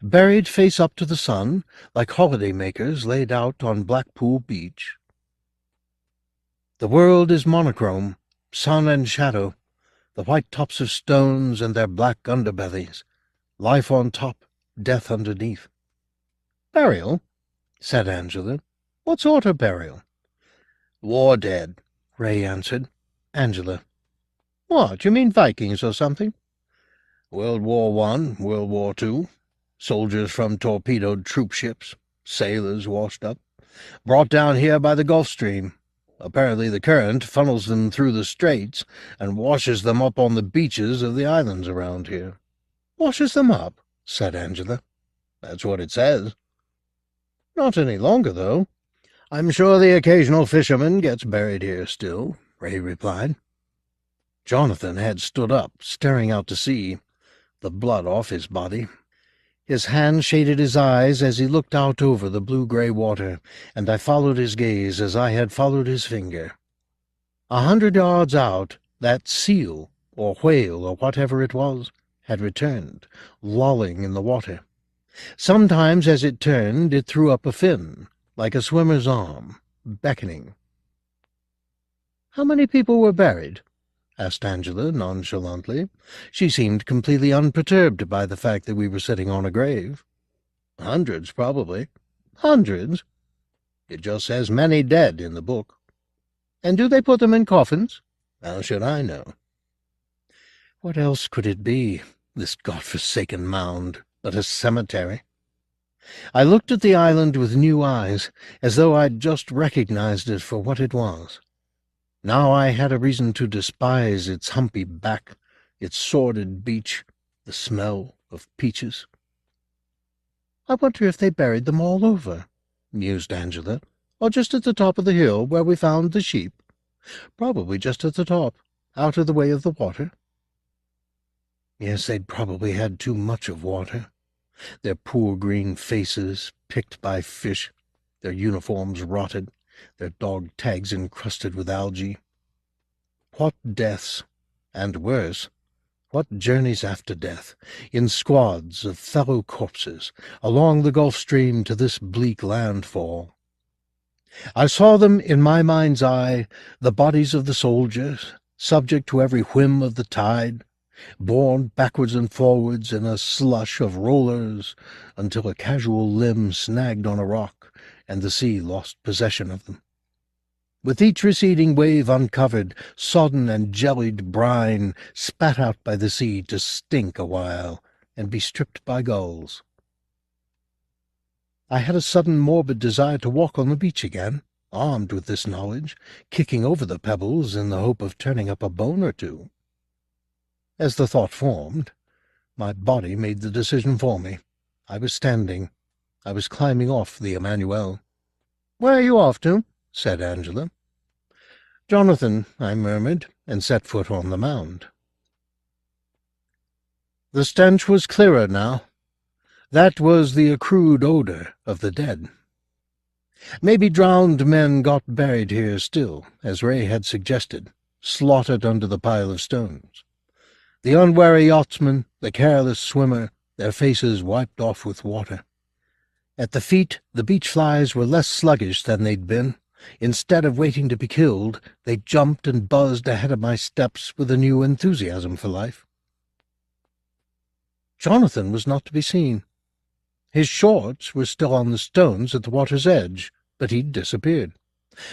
S1: Buried face up to the sun, like holiday-makers laid out on Blackpool Beach. The world is monochrome, sun and shadow, the white tops of stones and their black underbellies, life on top, death underneath." "Burial?" said Angela. "What sort of burial?" "War dead," Ray answered. Angela: "What, you mean Vikings or something?" "World War I, World War II. Soldiers from torpedoed troop ships, sailors washed up, brought down here by the Gulf Stream. Apparently the current funnels them through the straits and washes them up on the beaches of the islands around here." "Washes them up?" said Angela. "That's what it says." "Not any longer, though." "I'm sure the occasional fisherman gets buried here still," Ray replied. Jonathan had stood up, staring out to sea, the blood off his body. His hand shaded his eyes as he looked out over the blue-gray water, and I followed his gaze as I had followed his finger. 100 yards out, that seal, or whale, or whatever it was, had returned, lolling in the water. Sometimes as it turned, it threw up a fin, like a swimmer's arm, beckoning. "How many people were buried?" asked Angela nonchalantly. She seemed completely unperturbed by the fact that we were sitting on a grave. "Hundreds, probably." "Hundreds?" "It just says many dead in the book." "And do they put them in coffins?" "How should I know?" What else could it be, this God-forsaken mound, but a cemetery? I looked at the island with new eyes, as though I'd just recognized it for what it was. Now I had a reason to despise its humpy back, its sordid beach, the smell of peaches. "I wonder if they buried them all over," mused Angela, "or just at the top of the hill where we found the sheep. Probably just at the top, out of the way of the water." Yes, they'd probably had too much of water. Their poor green faces picked by fish, their uniforms rotted, their dog tags encrusted with algae. What deaths, and worse, what journeys after death, in squads of fellow corpses, along the Gulf Stream to this bleak landfall. I saw them in my mind's eye, the bodies of the soldiers, subject to every whim of the tide, borne backwards and forwards in a slush of rollers until a casual limb snagged on a rock and the sea lost possession of them. With each receding wave uncovered, sodden and jellied brine spat out by the sea to stink a while and be stripped by gulls. I had a sudden morbid desire to walk on the beach again, armed with this knowledge, kicking over the pebbles in the hope of turning up a bone or two. As the thought formed, my body made the decision for me. I was standing. I was climbing off the Emmanuel. "Where are you off to?" said Angela. "Jonathan," I murmured, and set foot on the mound. The stench was clearer now. That was the accrued odor of the dead. Maybe drowned men got buried here still, as Ray had suggested, slaughtered under the pile of stones. The unwary yachtsman, the careless swimmer, their faces wiped off with water. At the feet, the beach flies were less sluggish than they'd been. Instead of waiting to be killed, they jumped and buzzed ahead of my steps with a new enthusiasm for life. Jonathan was not to be seen. His shorts were still on the stones at the water's edge, but he'd disappeared.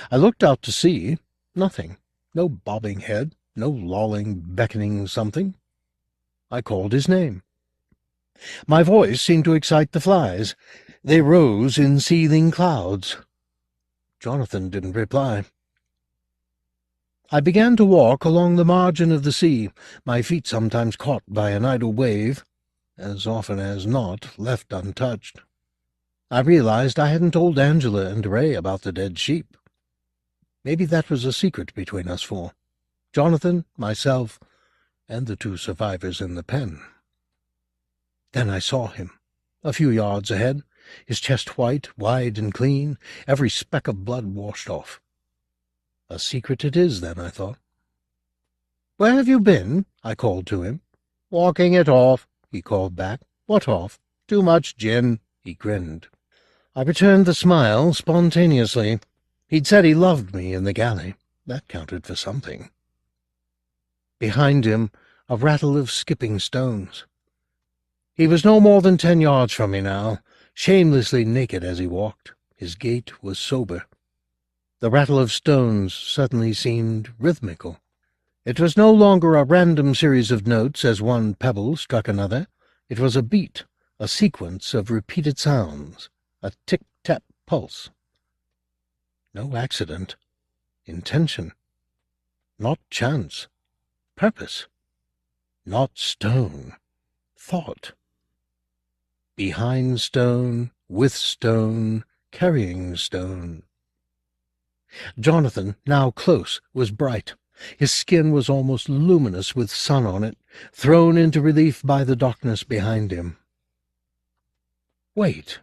S1: I looked out to sea. Nothing. No bobbing head, no lolling, beckoning something. I called his name. My voice seemed to excite the flies. They rose in seething clouds. Jonathan didn't reply. I began to walk along the margin of the sea, my feet sometimes caught by an idle wave, as often as not left untouched. I realized I hadn't told Angela and Ray about the dead sheep. Maybe that was a secret between us four. Jonathan, myself, and the two survivors in the pen. Then I saw him, a few yards ahead, his chest white, wide and clean, every speck of blood washed off. A secret it is, then, I thought. "Where have you been?" I called to him. "Walking it off," he called back. "What off?" "Too much gin," he grinned. I returned the smile spontaneously. He'd said he loved me in the galley. That counted for something. Behind him, a rattle of skipping stones. He was no more than 10 yards from me now, shamelessly naked as he walked. His gait was sober. The rattle of stones suddenly seemed rhythmical. It was no longer a random series of notes as one pebble struck another. It was a beat, a sequence of repeated sounds, a tick-tap pulse. No accident. Intention. Not chance. Purpose. Not stone. Thought. Behind stone, with stone, carrying stone. Jonathan, now close, was bright. His skin was almost luminous with sun on it, thrown into relief by the darkness behind him. Wait.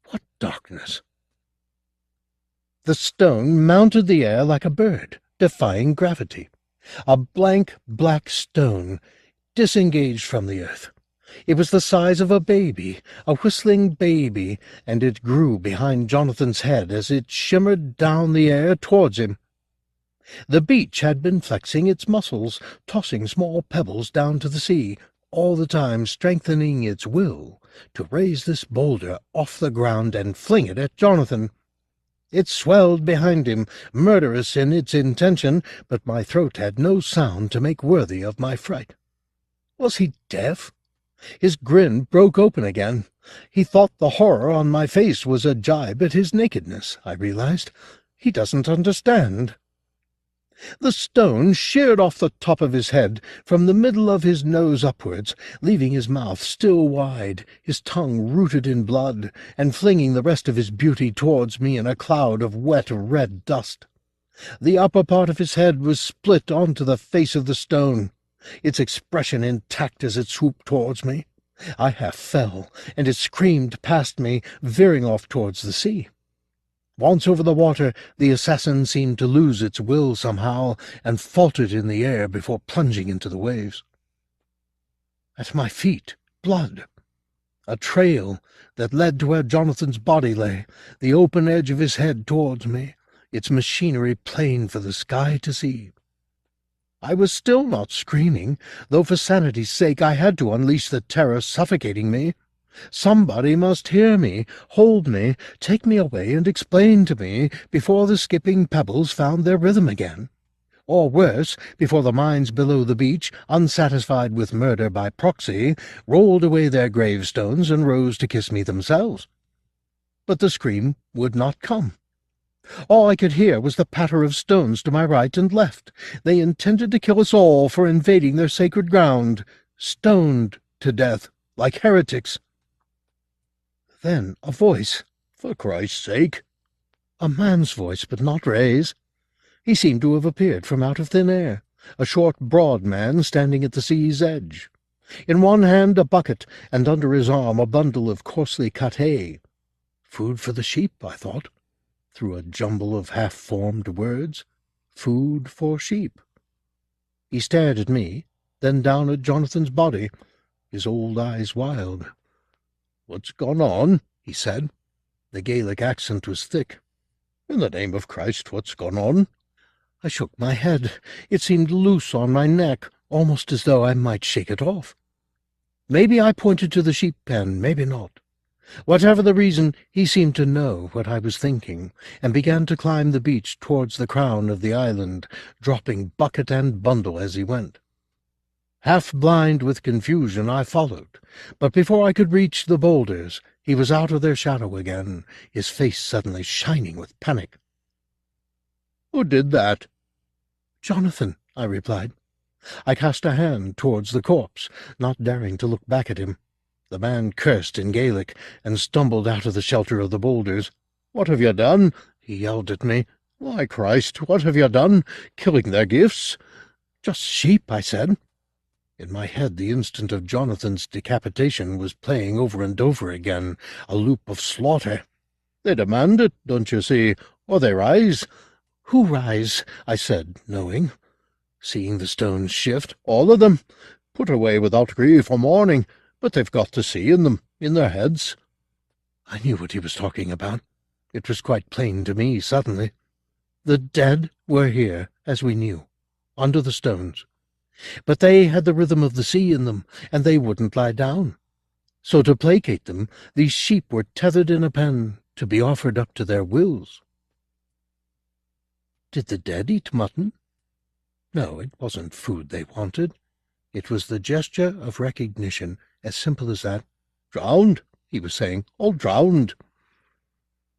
S1: What darkness? The stone mounted the air like a bird, defying gravity. A blank, black stone, disengaged from the earth. It was the size of a baby, a whistling baby, and it grew behind Jonathan's head as it shimmered down the air towards him. The beach had been flexing its muscles, tossing small pebbles down to the sea, all the time strengthening its will to raise this boulder off the ground and fling it at Jonathan. It swelled behind him, murderous in its intention, but my throat had no sound to make worthy of my fright. Was he deaf? His grin broke open again. He thought the horror on my face was a jibe at his nakedness, I realized. He doesn't understand. The stone sheared off the top of his head, from the middle of his nose upwards, leaving his mouth still wide, his tongue rooted in blood, and flinging the rest of his beauty towards me in a cloud of wet red dust. The upper part of his head was split onto the face of the stone, its expression intact as it swooped towards me. I half fell, and it screamed past me, veering off towards the sea. Once over the water, the assassin seemed to lose its will somehow, and faltered in the air before plunging into the waves. At my feet, blood. A trail that led to where Jonathan's body lay, the open edge of his head towards me, its machinery plain for the sky to see. I was still not screaming, though for sanity's sake I had to unleash the terror suffocating me. Somebody must hear me, hold me, take me away and explain to me before the skipping pebbles found their rhythm again. Or worse, before the mines below the beach, unsatisfied with murder by proxy, rolled away their gravestones and rose to kiss me themselves. But the scream would not come. All I could hear was the patter of stones to my right and left. They intended to kill us all for invading their sacred ground, stoned to death like heretics. Then a voice. For Christ's sake! A man's voice, but not Ray's. He seemed to have appeared from out of thin air, a short, broad man standing at the sea's edge. In one hand a bucket, and under his arm a bundle of coarsely cut hay. Food for the sheep, I thought, through a jumble of half-formed words. Food for sheep. He stared at me, then down at Jonathan's body, his old eyes wild. "What's gone on?" he said. The Gaelic accent was thick. "In the name of Christ, what's gone on?" I shook my head. It seemed loose on my neck, almost as though I might shake it off. Maybe I pointed to the sheep pen, maybe not. Whatever the reason, he seemed to know what I was thinking, and began to climb the beach towards the crown of the island, dropping bucket and bundle as he went. Half blind with confusion, I followed, but before I could reach the boulders, he was out of their shadow again, his face suddenly shining with panic. "Who did that?" "Jonathan," I replied. I cast a hand towards the corpse, not daring to look back at him. The man cursed in Gaelic, and stumbled out of the shelter of the boulders. "What have you done?" he yelled at me. "Why, Christ, what have you done? Killing their gifts?" "Just sheep," I said. In my head the instant of Jonathan's decapitation was playing over and over again, a loop of slaughter. "They demand it, don't you see, or they rise." "Who rise?" I said, knowing. Seeing the stones shift, "All of them. Put away without grief or mourning, but they've got to see in them, in their heads." I knew what he was talking about. It was quite plain to me suddenly. The dead were here, as we knew, under the stones. But they had the rhythm of the sea in them, and they wouldn't lie down. So to placate them, these sheep were tethered in a pen, to be offered up to their wills. Did the dead eat mutton? No, it wasn't food they wanted. It was the gesture of recognition, as simple as that. "Drowned," he was saying, "all drowned."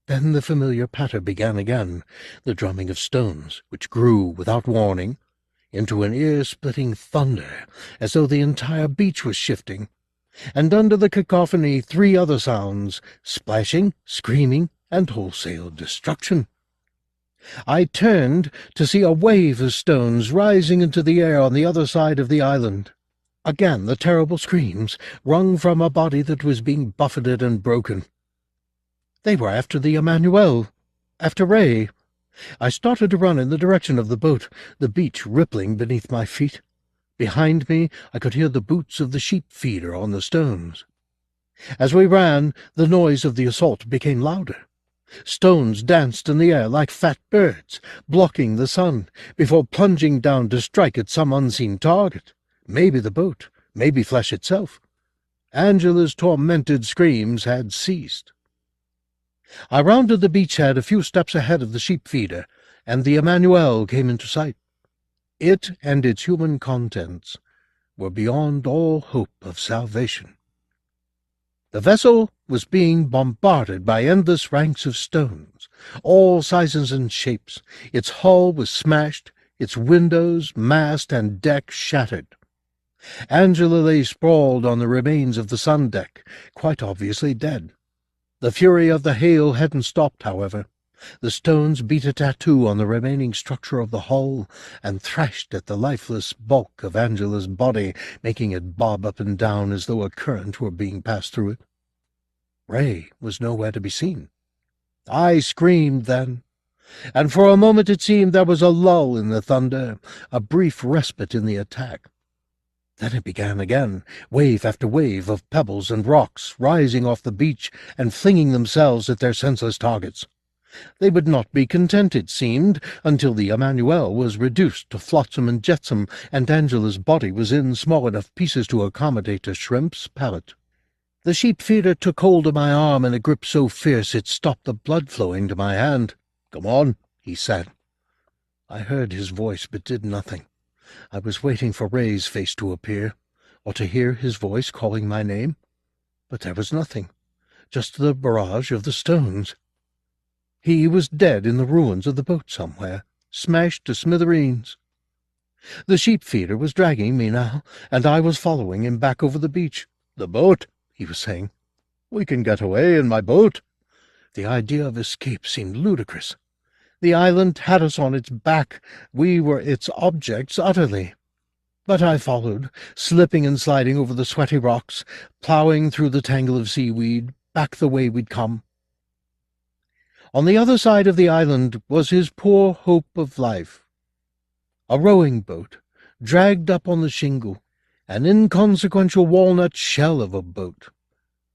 S1: Then the familiar patter began again, the drumming of stones, which grew without warning, into an ear-splitting thunder, as though the entire beach was shifting, and under the cacophony 3 other sounds, splashing, screaming, and wholesale destruction. I turned to see a wave of stones rising into the air on the other side of the island. Again the terrible screams, wrung from a body that was being buffeted and broken. They were after the Emmanuel, after Ray. I started to run in the direction of the boat, the beach rippling beneath my feet. Behind me I could hear the boots of the sheep feeder on the stones. As we ran, the noise of the assault became louder. Stones danced in the air like fat birds, blocking the sun, before plunging down to strike at some unseen target. Maybe the boat, maybe flesh itself. Angela's tormented screams had ceased. I rounded the beachhead a few steps ahead of the sheep feeder, and the Emmanuel came into sight. It and its human contents were beyond all hope of salvation. The vessel was being bombarded by endless ranks of stones, all sizes and shapes. Its hull was smashed, its windows, mast, and deck shattered. Angela lay sprawled on the remains of the sun deck, quite obviously dead. The fury of the hail hadn't stopped, however. The stones beat a tattoo on the remaining structure of the hull and thrashed at the lifeless bulk of Angela's body, making it bob up and down as though a current were being passed through it. Ray was nowhere to be seen. I screamed then, and for a moment it seemed there was a lull in the thunder, a brief respite in the attack. Then it began again, wave after wave of pebbles and rocks rising off the beach and flinging themselves at their senseless targets. They would not be content, it seemed, until the Emmanuel was reduced to flotsam and jetsam, and Angela's body was in small enough pieces to accommodate a shrimp's palate. The sheep feeder took hold of my arm in a grip so fierce it stopped the blood flowing to my hand. "Come on," he said. I heard his voice, but did nothing. I was waiting for Ray's face to appear, or to hear his voice calling my name. But there was nothing, just the barrage of the stones. He was dead in the ruins of the boat somewhere, smashed to smithereens. The sheep feeder was dragging me now, and I was following him back over the beach. "The boat," he was saying. "We can get away in my boat." The idea of escape seemed ludicrous. The island had us on its back. We were its objects utterly. But I followed, slipping and sliding over the sweaty rocks, ploughing through the tangle of seaweed, back the way we'd come. On the other side of the island was his poor hope of life. A rowing boat, dragged up on the shingle, an inconsequential walnut shell of a boat.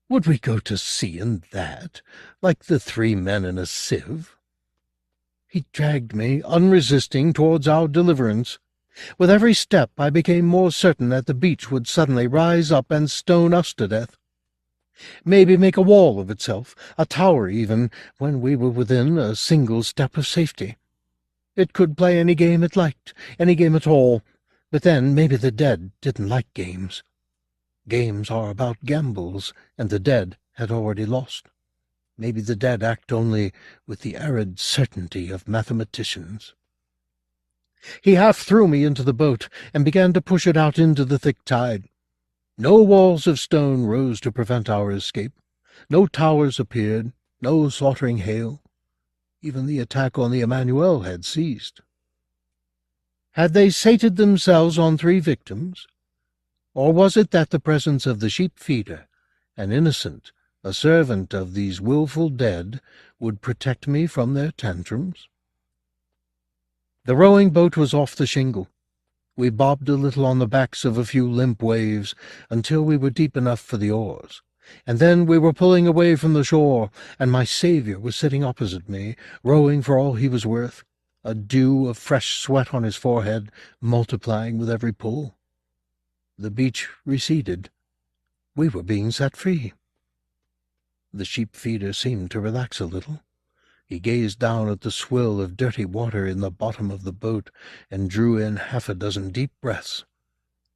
S1: Would we go to sea in that, like the 3 men in a sieve? He dragged me, unresisting, towards our deliverance. With every step I became more certain that the beach would suddenly rise up and stone us to death. Maybe make a wall of itself, a tower even, when we were within a single step of safety. It could play any game it liked, any game at all, but then maybe the dead didn't like games. Games are about gambles, and the dead had already lost. Maybe the dead act only with the arid certainty of mathematicians. He half threw me into the boat and began to push it out into the thick tide. No walls of stone rose to prevent our escape. No towers appeared, no slaughtering hail. Even the attack on the Emmanuel had ceased. Had they sated themselves on 3 victims? Or was it that the presence of the sheep feeder, an innocent, a servant of these willful dead, would protect me from their tantrums? The rowing boat was off the shingle. We bobbed a little on the backs of a few limp waves until we were deep enough for the oars, and then we were pulling away from the shore, and my saviour was sitting opposite me, rowing for all he was worth, a dew of fresh sweat on his forehead, multiplying with every pull. The beach receded. We were being set free. The sheep feeder seemed to relax a little. He gazed down at the swill of dirty water in the bottom of the boat and drew in 6 deep breaths.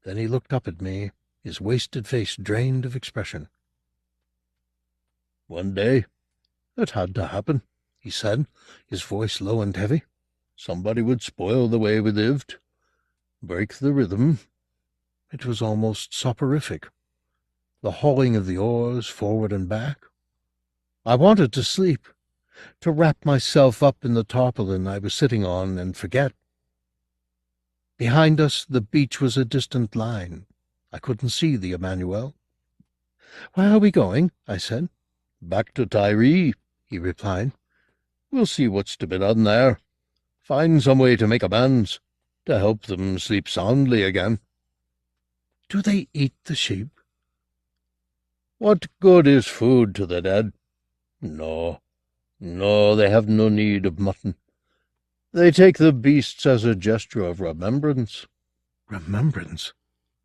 S1: Then he looked up at me, his wasted face drained of expression. "One day it had to happen," he said, his voice low and heavy. "Somebody would spoil the way we lived, break the rhythm." It was almost soporific, the hauling of the oars forward and back. I wanted to sleep, to wrap myself up in the tarpaulin I was sitting on and forget. Behind us the beach was a distant line. I couldn't see the Emmanuel. "Where are we going?" I said. "Back to Tyree," he replied. "We'll see what's to be done there. Find some way to make amends, to help them sleep soundly again." Do they eat the sheep?
S2: What good is food to the dead? No, no, they have no need of mutton. They take the beasts as a gesture of remembrance.
S1: Remembrance?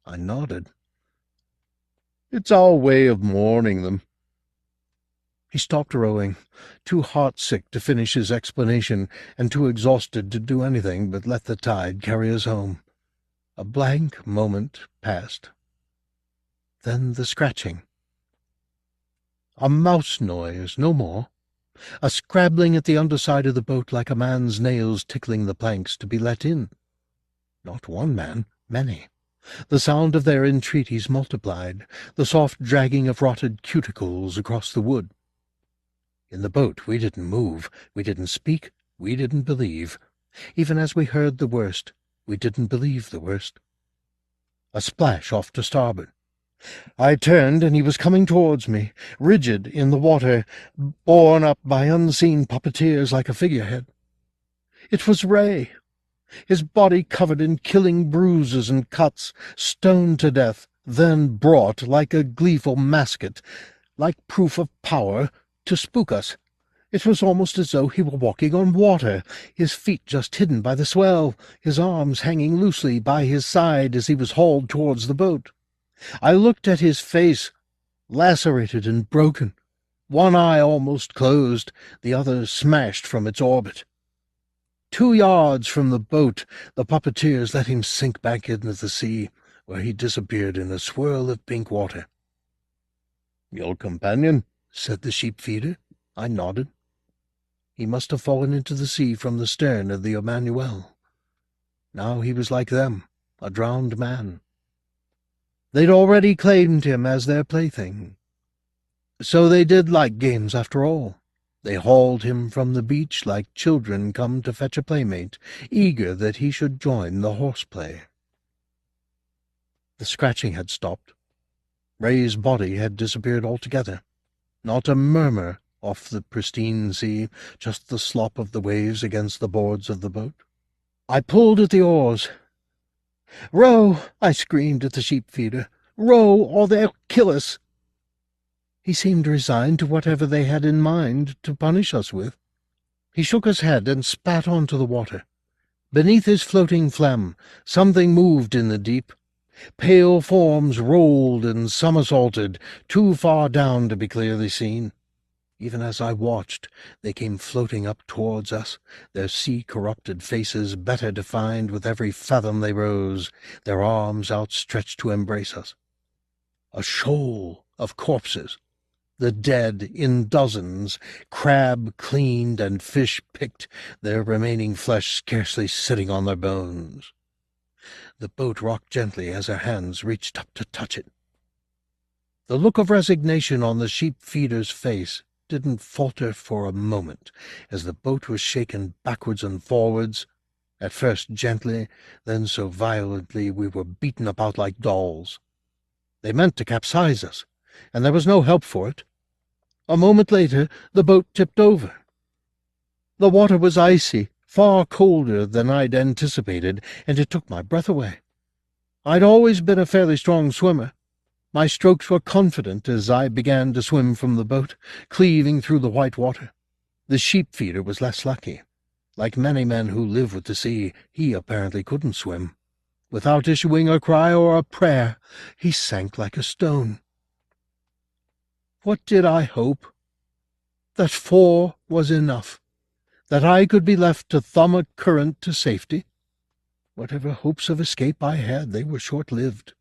S1: I nodded.
S2: It's our way of mourning them.
S1: He stopped rowing, too heartsick to finish his explanation and too exhausted to do anything but let the tide carry us home. A blank moment passed. Then the scratching. A mouse noise, no more. A scrabbling at the underside of the boat like a man's nails tickling the planks to be let in. Not one man, many. The sound of their entreaties multiplied, the soft dragging of rotted cuticles across the wood. In the boat we didn't move, we didn't speak, we didn't believe. Even as we heard the worst, we didn't believe the worst. A splash off to starboard. I turned, and he was coming towards me, rigid in the water, borne up by unseen puppeteers like a figurehead. It was Ray, his body covered in killing bruises and cuts, stoned to death, then brought like a gleeful mascot, like proof of power, to spook us. It was almost as though he were walking on water, his feet just hidden by the swell, his arms hanging loosely by his side as he was hauled towards the boat. I looked at his face, lacerated and broken, one eye almost closed, the other smashed from its orbit. 2 yards from the boat, the puppeteers let him sink back into the sea, where he disappeared in a swirl of pink water.
S2: "Your companion?"
S1: said the sheep-feeder. I nodded. He must have fallen into the sea from the stern of the Emmanuel. Now he was like them, a drowned man. They'd already claimed him as their plaything. So they did like games after all. They hauled him from the beach like children come to fetch a playmate, eager that he should join the horseplay. The scratching had stopped. Ray's body had disappeared altogether. Not a murmur off the pristine sea, just the slop of the waves against the boards of the boat. I pulled at the oars. "Row!" I screamed at the sheep-feeder. "Row, or they'll kill us!" He seemed resigned to whatever they had in mind to punish us with. He shook his head and spat onto the water. Beneath his floating phlegm, something moved in the deep. Pale forms rolled and somersaulted, too far down to be clearly seen. Even as I watched, they came floating up towards us, their sea-corrupted faces better defined with every fathom they rose, their arms outstretched to embrace us. A shoal of corpses, the dead in dozens, crab-cleaned and fish-picked, their remaining flesh scarcely sitting on their bones. The boat rocked gently as her hands reached up to touch it. The look of resignation on the sheep-feeder's face didn't falter for a moment as the boat was shaken backwards and forwards, at first gently, then so violently we were beaten about like dolls. They meant to capsize us, and there was no help for it. A moment later the boat tipped over. The water was icy, far colder than I'd anticipated, and it took my breath away. I'd always been a fairly strong swimmer. My strokes were confident as I began to swim from the boat, cleaving through the white water. The sheep-feeder was less lucky. Like many men who live with the sea, he apparently couldn't swim. Without issuing a cry or a prayer, he sank like a stone. What did I hope? That 4 was enough. That I could be left to thumb a current to safety? Whatever hopes of escape I had, they were short-lived.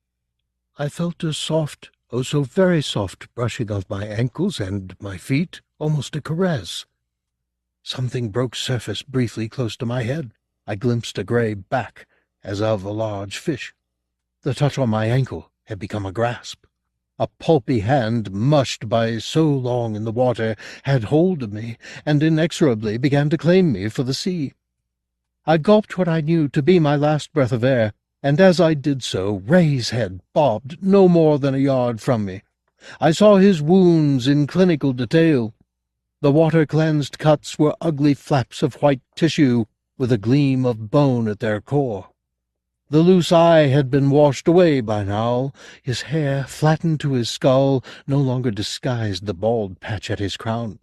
S1: I felt a soft, oh so very soft, brushing of my ankles and my feet, almost a caress. Something broke surface briefly close to my head. I glimpsed a grey back, as of a large fish. The touch on my ankle had become a grasp. A pulpy hand, mushed by so long in the water, had hold of me, and inexorably began to claim me for the sea. I gulped what I knew to be my last breath of air, and as I did so, Ray's head bobbed no more than a yard from me. I saw his wounds in clinical detail. The water-cleansed cuts were ugly flaps of white tissue, with a gleam of bone at their core. The loose eye had been washed away by now. His hair, flattened to his skull, no longer disguised the bald patch at his crown.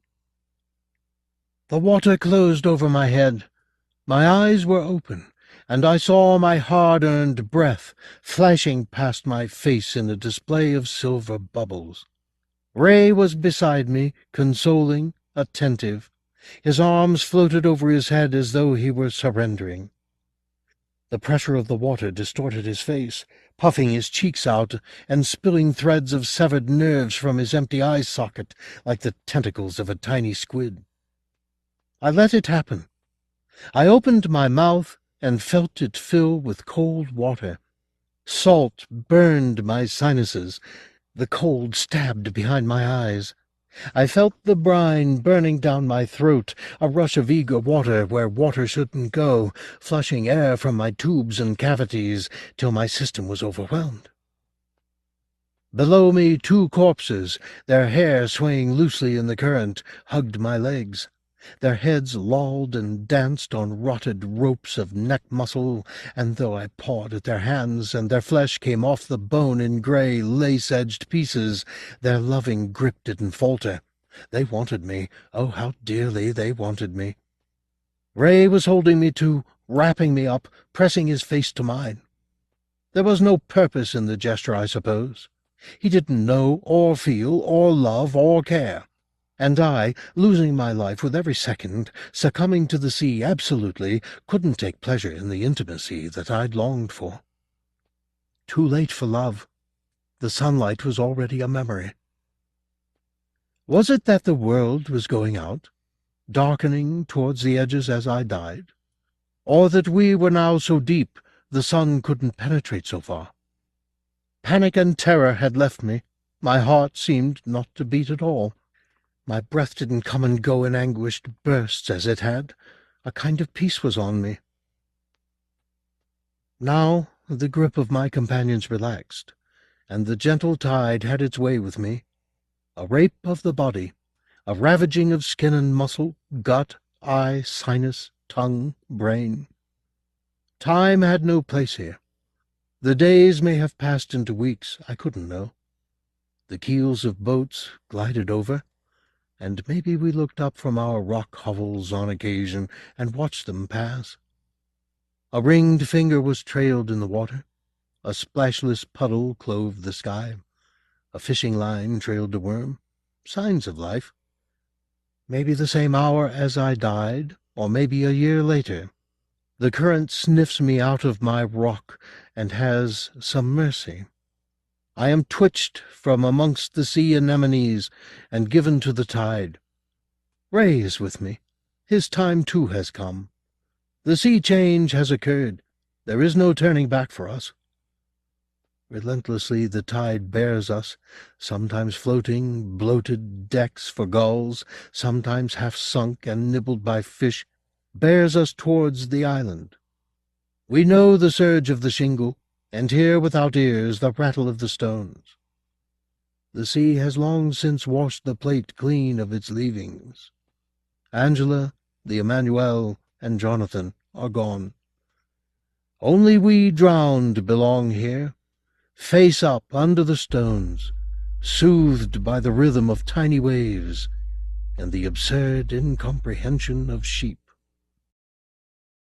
S1: The water closed over my head. My eyes were open, and I saw my hard-earned breath flashing past my face in a display of silver bubbles. Ray was beside me, consoling, attentive. His arms floated over his head as though he were surrendering. The pressure of the water distorted his face, puffing his cheeks out and spilling threads of severed nerves from his empty eye socket like the tentacles of a tiny squid. I let it happen. I opened my mouth and felt it fill with cold water. Salt burned my sinuses. The cold stabbed behind my eyes. I felt the brine burning down my throat, a rush of eager water where water shouldn't go, flushing air from my tubes and cavities till my system was overwhelmed. Below me, 2 corpses, their hair swaying loosely in the current, hugged my legs. Their heads lolled and danced on rotted ropes of neck muscle, and though I pawed at their hands and their flesh came off the bone in grey, lace-edged pieces, their loving grip didn't falter. They wanted me. Oh, how dearly they wanted me. Ray was holding me too, wrapping me up, pressing his face to mine. There was no purpose in the gesture, I suppose. He didn't know or feel or love or care. And I, losing my life with every second, succumbing to the sea absolutely, couldn't take pleasure in the intimacy that I'd longed for. Too late for love. The sunlight was already a memory. Was it that the world was going out, darkening towards the edges as I died? Or that we were now so deep the sun couldn't penetrate so far? Panic and terror had left me. My heart seemed not to beat at all. My breath didn't come and go in anguished bursts as it had. A kind of peace was on me. Now the grip of my companions relaxed, and the gentle tide had its way with me. A rape of the body, a ravaging of skin and muscle, gut, eye, sinus, tongue, brain. Time had no place here. The days may have passed into weeks, I couldn't know. The keels of boats glided over, and maybe we looked up from our rock hovels on occasion and watched them pass. A ringed finger was trailed in the water. A splashless puddle clove the sky. A fishing line trailed a worm. Signs of life. Maybe the same hour as I died, or maybe a year later. The current sniffs me out of my rock and has some mercy. I am twitched from amongst the sea anemones and given to the tide. Ray is with me. His time too has come. The sea change has occurred. There is no turning back for us. Relentlessly the tide bears us, sometimes floating, bloated decks for gulls, sometimes half sunk and nibbled by fish, bears us towards the island. We know the surge of the shingle, and hear without ears the rattle of the stones. The sea has long since washed the plate clean of its leavings. Angela, the Emmanuel, and Jonathan are gone. Only we drowned belong here, face up under the stones, soothed by the rhythm of tiny waves and the absurd incomprehension of sheep.